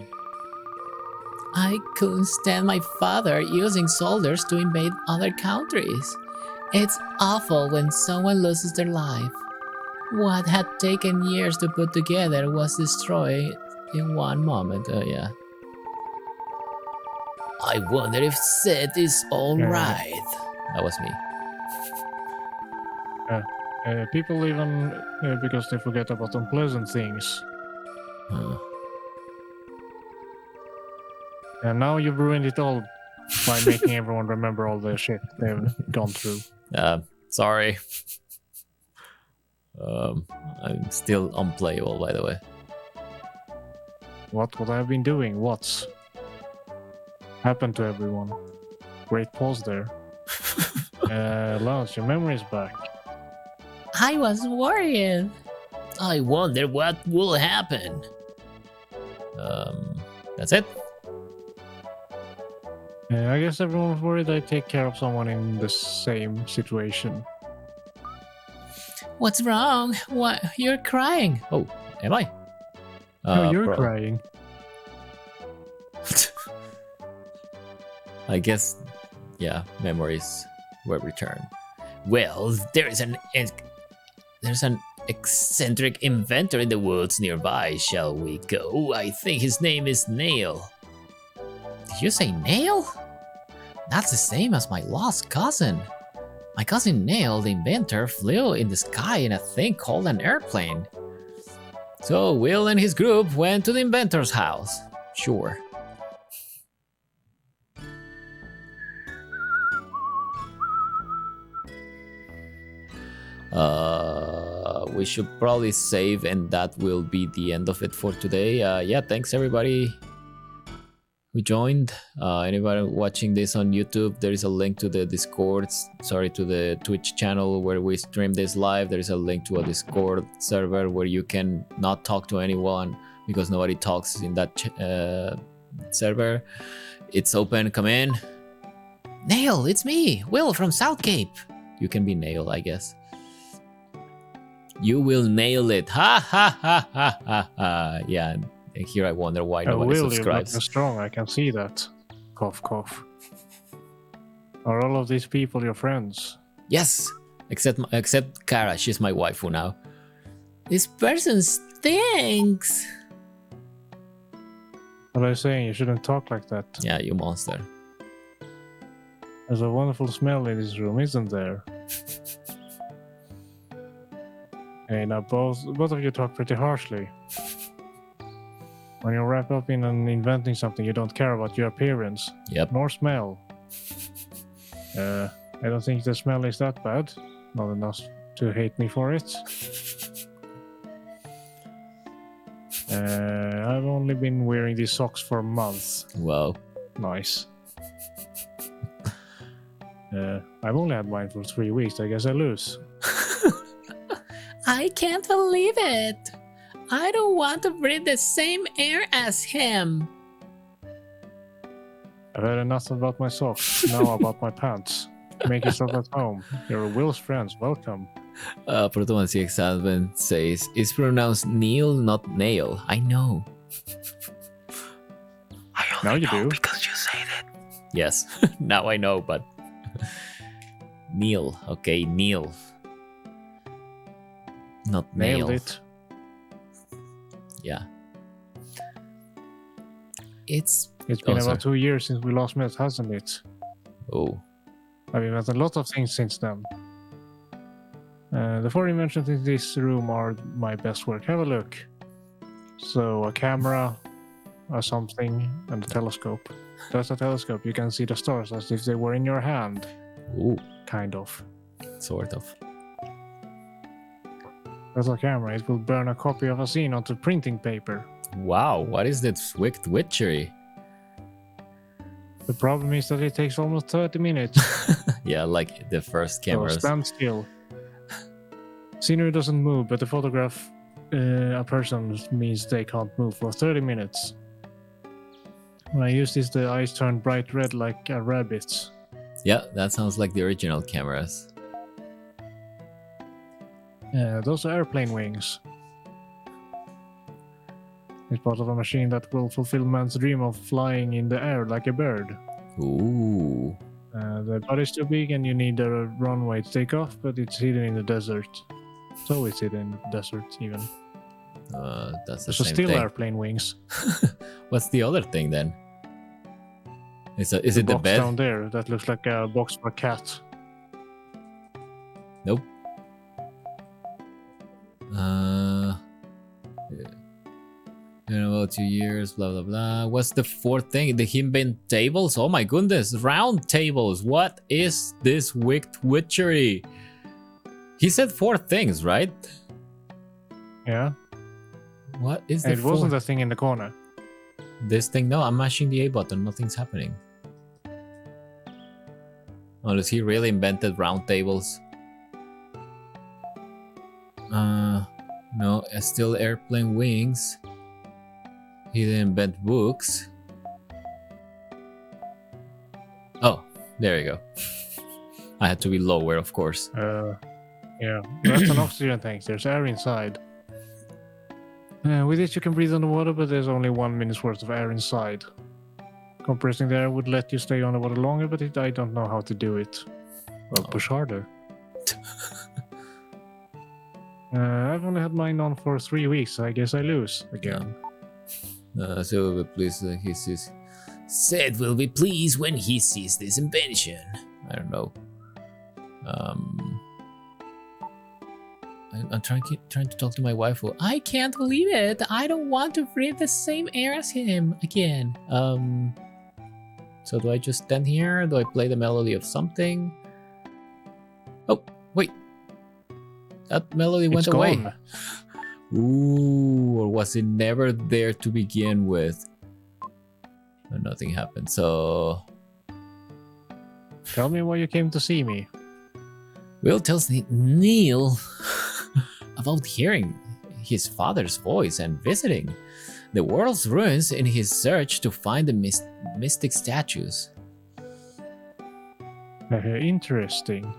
I couldn't stand my father using soldiers to invade other countries. It's awful when someone loses their life. What had taken years to put together was destroyed in one moment. Oh, yeah. I wonder if Seth is alright. That was me. People even, because they forget about unpleasant things. And now you've ruined it all by making everyone remember all the shit they've gone through. Sorry. I'm still unplayable, by the way. What I've been doing? What's happened to everyone? Great pause there. Lance, your memory's back. I was worried. I wonder what will happen. That's it. I guess everyone was worried I'd take care of someone in the same situation. What's wrong? What? You're crying. Oh, am I? No, you're crying. I guess, yeah, memories were returned. Well, there's an eccentric inventor in the woods nearby. Shall we go? I think his name is Nail. Did you say Nail? That's the same as my lost cousin. My cousin Nail, the inventor, flew in the sky in a thing called an airplane. So Will and his group went to the inventor's house. Sure. We should probably save, and that will be the end of it for today. Yeah, thanks everybody who joined. Anybody watching this on YouTube, there is a link to the to the Twitch channel where we stream this live. There is a link to a Discord server where you can not talk to anyone because nobody talks in that server. It's open, come in. Nail, it's me, Will from South Cape. You can be Nail, I guess. You will nail it. Ha ha ha ha ha ha. Yeah, and here I wonder why nobody subscribes. You're strong, I can see that. Cough, cough. Are all of these people your friends? Yes, except Kara. She's my waifu now. This person stinks. What are you saying? You shouldn't talk like that. Yeah, you monster. There's a wonderful smell in this room, isn't there? Hey, now both of you talk pretty harshly. When you're wrapped up in inventing something, you don't care about your appearance Yep. nor smell. I don't think the smell is that bad. Not enough to hate me for it. I've only been wearing these socks for a month. Wow. Nice. I've only had mine for 3 weeks. I guess I lose. I can't believe it. I don't want to breathe the same air as him. I've had enough about my socks. Now about my pants. Make yourself at home. You're Will's friends. Welcome. Protomancy Exalvent says, it's pronounced Neil, not nail. I know. Now you do. Because you say that. Yes, now I know, but Neil. Okay, Neil. Not nail. Nailed it. Yeah. It's It's been Oh, about 2 years since we last met, hasn't it? Oh. I've invented a lot of things since then. The four inventions in this room are my best work. Have a look. So, a camera, or something, and a telescope. That's a telescope. You can see the stars as if they were in your hand. Ooh, Kind of. sort of. That's a camera. It will burn a copy of a scene onto printing paper. Wow, what is this wicked witchery? The problem is that it takes almost 30 minutes. Yeah, like the first So cameras. stand still. Scenery doesn't move, but to photograph a person means they can't move for 30 minutes. When I use this, the eyes turn bright red like a rabbit's. Yeah, that sounds like the original cameras. Those are airplane wings. It's part of a machine that will fulfill man's dream of flying in the air like a bird. Ooh. The body's too big and you need a runway to take off, but it's hidden in the desert. So it's hidden in the desert even. That's the So same still thing. airplane wings. What's the other thing then? Is it the box bed? down there that looks like a box for a cat. Nope. In about 2 years, blah blah blah. What's the fourth thing? The him-bent tables? Oh my goodness, round tables. What is this wicked witchery? He said 4 things, right? Yeah. What is the It wasn't fourth? the thing in the corner. This thing? No, I'm mashing the A button. Nothing's happening. Oh, does he really invented round tables? No, still airplane wings. He didn't invent books. Oh, there you go. I had to be lower, of course. Yeah. That's an oxygen tank. There's air inside. With it, you can breathe underwater, but there's only 1 minute's worth of air inside. Compressing the air would let you stay underwater longer, but I don't know how to do it. Well, push harder. I've only had mine on for 3 weeks, so I guess I lose again. So we'll be pleased when he sees. Sid will be pleased when he sees this invention. I don't know. I'm trying to talk to my wife. I can't believe it. I don't want to breathe the same air as him again. So do I just stand here? Do I play the melody of something? Oh, wait. That melody went It's away. gone. Ooh, or was it never there to begin with? But nothing happened, so... Tell me why you came to see me. Will tells Neil about hearing his father's voice and visiting the world's ruins in his search to find the mystic statues. Interesting.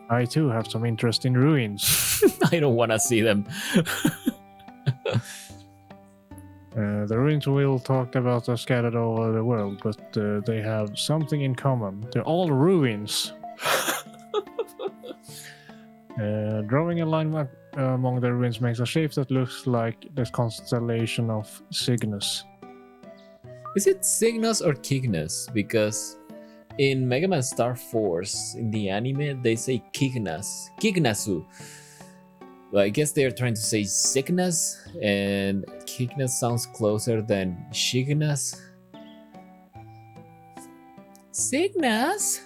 I too have some interest in ruins. I don't want to see them. The ruins we'll talk about are scattered all over the world, but they have something in common. They're all ruins. Drawing a line among the ruins makes a shape that looks like the constellation of Cygnus. Is it Cygnus or Cygnus? Because in Mega Man Star Force, in the anime, they say Cygnus. Cygnasu. Well, I guess they're trying to say Cygnus, and Hignus sounds closer than Shignus. Cygnus?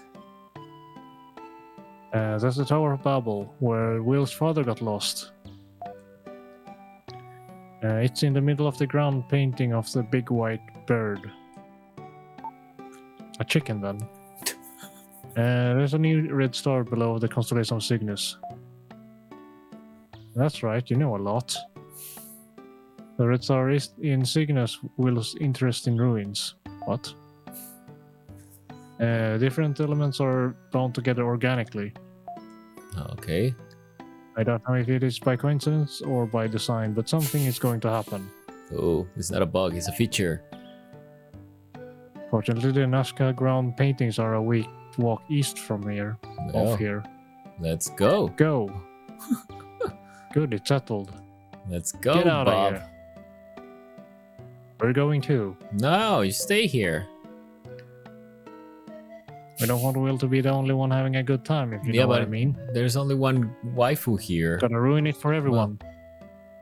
That's the Tower of Babel, where Will's father got lost. It's in the middle of the ground painting of the big white bird. A chicken, then. There's a new red star below the constellation of Cygnus. That's right, you know a lot. The red star is in Cygnus, Will's interest in ruins. What? Different elements are bound together organically. Okay. I don't know if it is by coincidence or by design, but something is going to happen. Oh, it's not a bug, it's a feature. Fortunately, the Nazca ground paintings are a week walk east from here. Well, Off here. let's go. Go. Good, it's settled. Let's go, Get out Bob. of here. We're going too. No, you stay here. We don't want Will to be the only one having a good time, if you know what I mean. There's only one waifu here. Gotta ruin it for everyone.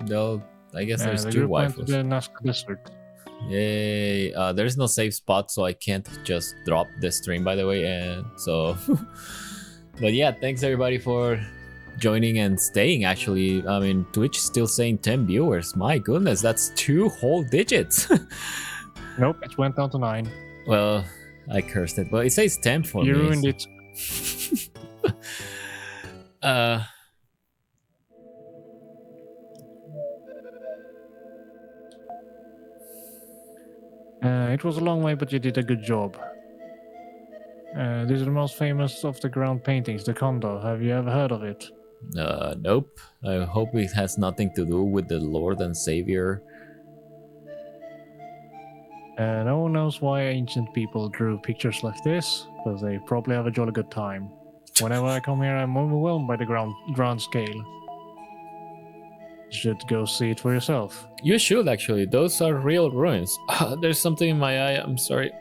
No, I guess there's the two group went to waifus. the Nazca Desert. Yay! There's no save spot, so I can't just drop the stream, by the way. And so, but yeah, thanks everybody for joining and staying. Actually, I mean, Twitch is still saying 10 viewers. My goodness, that's 2 whole digits. Nope, it went down to 9. Well, I cursed it, but it says 10 for me. You ruined it. It was a long way, but you did a good job. This is the most famous of the ground paintings, the Kondo. Have you ever heard of it? Nope. I hope it has nothing to do with the Lord and Savior. No one knows why ancient people drew pictures like this, because they probably have a jolly good time. Whenever I come here, I'm overwhelmed by the grand scale. You should go see it for yourself. You should actually. Those are real ruins. There's something in my eye. I'm sorry.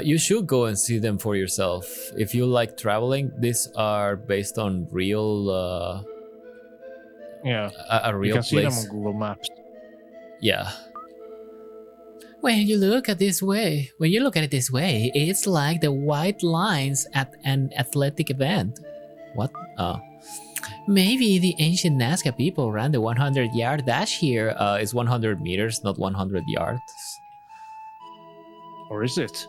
You should go and see them for yourself. If you like traveling, these are based on real. Yeah, a real you can see them place. on Google Maps. Yeah. When you look at it this way, it's like the white lines at an athletic event. What? Oh. Maybe the ancient Nazca people ran the 100-yard dash here. Is 100 meters, not 100 yards. Or is it?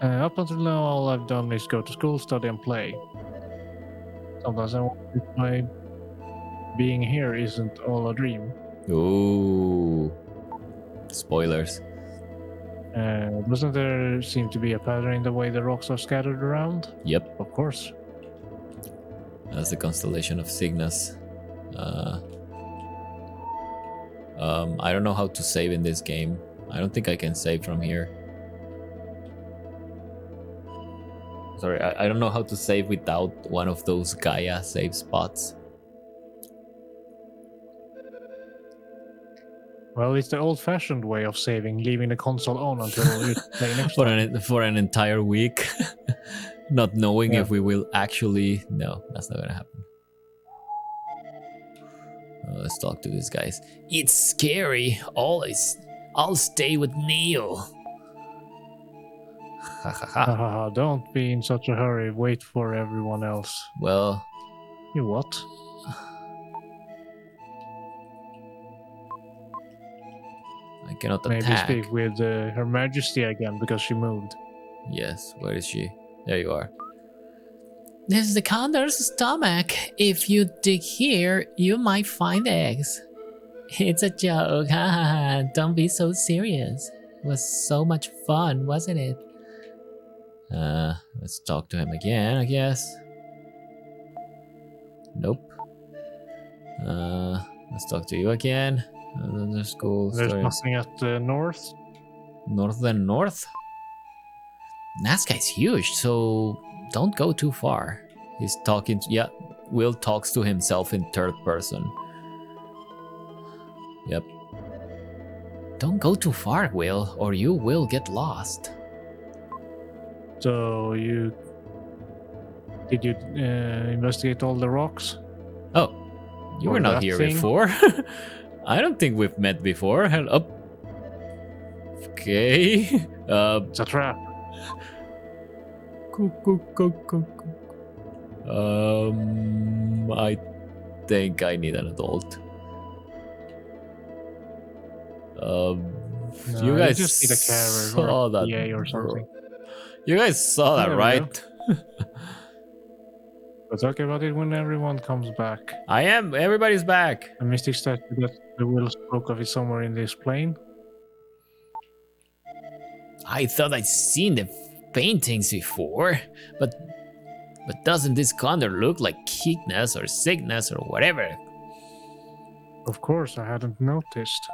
Up until now, all I've done is go to school, study, and play. Sometimes I wonder if my being here isn't all a dream. Ooh. Spoilers. Doesn't there seem to be a pattern in the way the rocks are scattered around? Yep. Of course. That's the constellation of Cygnus. I don't know how to save in this game. I don't think I can save from here. Sorry, I don't know how to save without one of those Gaia save spots. Well, it's the old-fashioned way of saving, leaving the console on until you play next time. For an entire week. Not knowing Yeah. if we will actually... No, that's not gonna happen. Let's talk to these guys. It's scary. I'll stay with Neil. Ha ha ha. Hahaha, don't be in such a hurry. Wait for everyone else. Well, You what? I cannot Maybe attack. speak with Her Majesty again because she moved. Yes, where is she? There you are. This is the condor's stomach. If you dig here, you might find eggs. It's a joke. Haha. Don't be so serious. It was so much fun, wasn't it? Let's talk to him again, I guess. Nope. Let's talk to you again. The school. There's story. nothing at the north. North and north? Nazca is huge, so don't go too far. He's talking. Yeah, Will talks to himself in third person. Yep. Don't go too far, Will, or you will get lost. So you Did you investigate all the rocks? Oh, you Or were not that here thing? before. I don't think we've met before. Hell up. Okay. It's a trap. I think I need an adult. No, You guys just need a carer or saw a that, PA or something. You guys saw that, There we go. right? We'll talk about it when everyone comes back. I am. Everybody's back. A mystic statue that the Will spoke of is somewhere in this plane. I thought I'd seen the paintings before, but doesn't this color look like Cygnus or Cygnus or whatever? Of course, I hadn't noticed.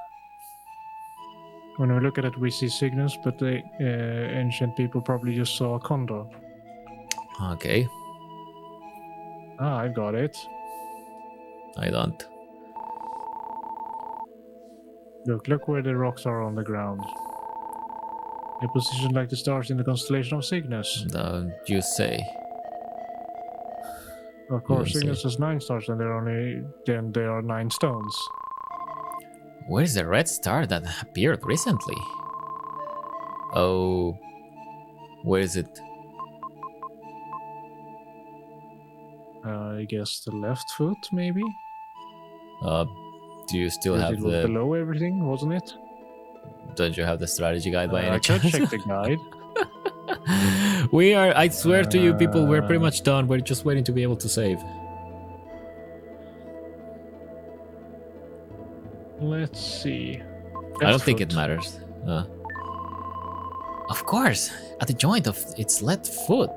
When we look at it, we see Cygnus, but the ancient people probably just saw a condor. Okay, Ah, I got it. I don't. Look where the rocks are on the ground. They're positioned like the stars in the constellation of Cygnus. Don't you say? Of course, see. Cygnus has 9 stars, and then there are 9 stones. Where's the red star that appeared recently? Oh, where is it? I guess the left foot, maybe. Do you still have It was the? below everything, wasn't it? Don't you have the strategy guide by I any could chance? check the guide. We are. I swear to you, people, we're pretty much done. We're just waiting to be able to save. Let's see. I don't think it Left foot. matters. Of course, at the joint of its left foot.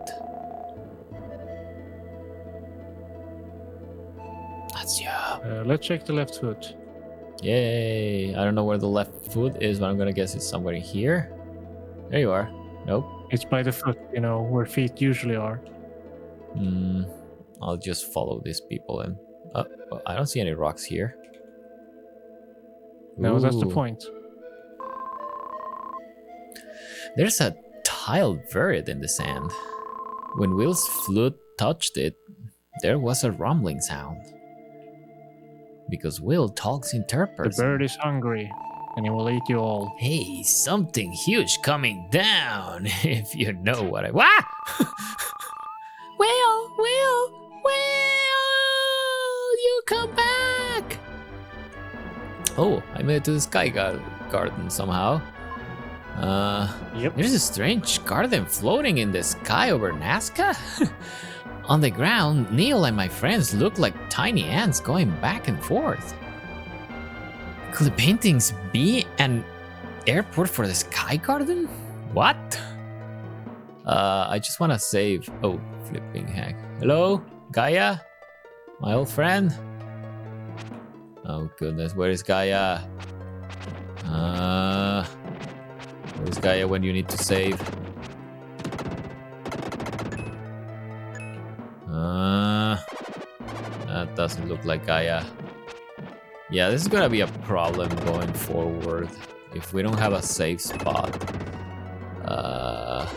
That's yeah. Let's check the left foot. Yay! I don't know where the left foot is, but I'm gonna guess it's somewhere here. There you are. Nope. It's by the foot, where feet usually are. I'll just follow these people and. Well, I don't see any rocks here. No, that's the Ooh. point. There's a tile buried in the sand. When Will's flute touched it, there was a rumbling sound. Because Will talks in third The person. bird is hungry, and he will eat you all. Hey, something huge coming down, if you know what I want. Will, you come back! Oh, I made it to the sky garden somehow. Yep. There's a strange garden floating in the sky over Nazca. On the ground, Neil and my friends look like tiny ants going back and forth. Could the paintings be an airport for the sky garden? What? I just want to save. Oh, flipping heck. Hello, Gaia? My old friend? Oh goodness, where is Gaia? Where's Gaia when you need to save? That doesn't look like Gaia. Yeah, this is gonna be a problem going forward. If we don't have a safe spot, I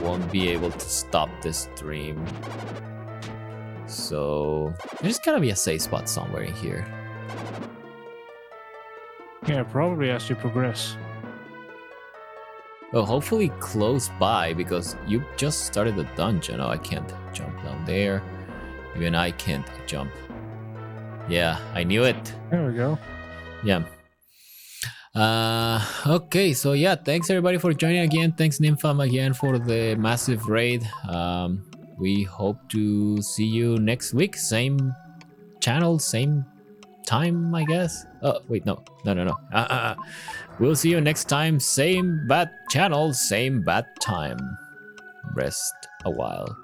won't be able to stop this stream. So there's gotta be a safe spot somewhere in here. Yeah, probably as you progress. Well, hopefully close by, because you just started the dungeon. Oh, I can't jump down there. Even I can't jump. Yeah, I knew it. There we go. Yeah. Okay, so yeah, thanks everybody for joining again. Thanks Nympham again for the massive raid. We hope to see you next week. Same channel, same time, I guess. Oh, wait, no. We'll see you next time. Same bad channel, same bad time. Rest a while.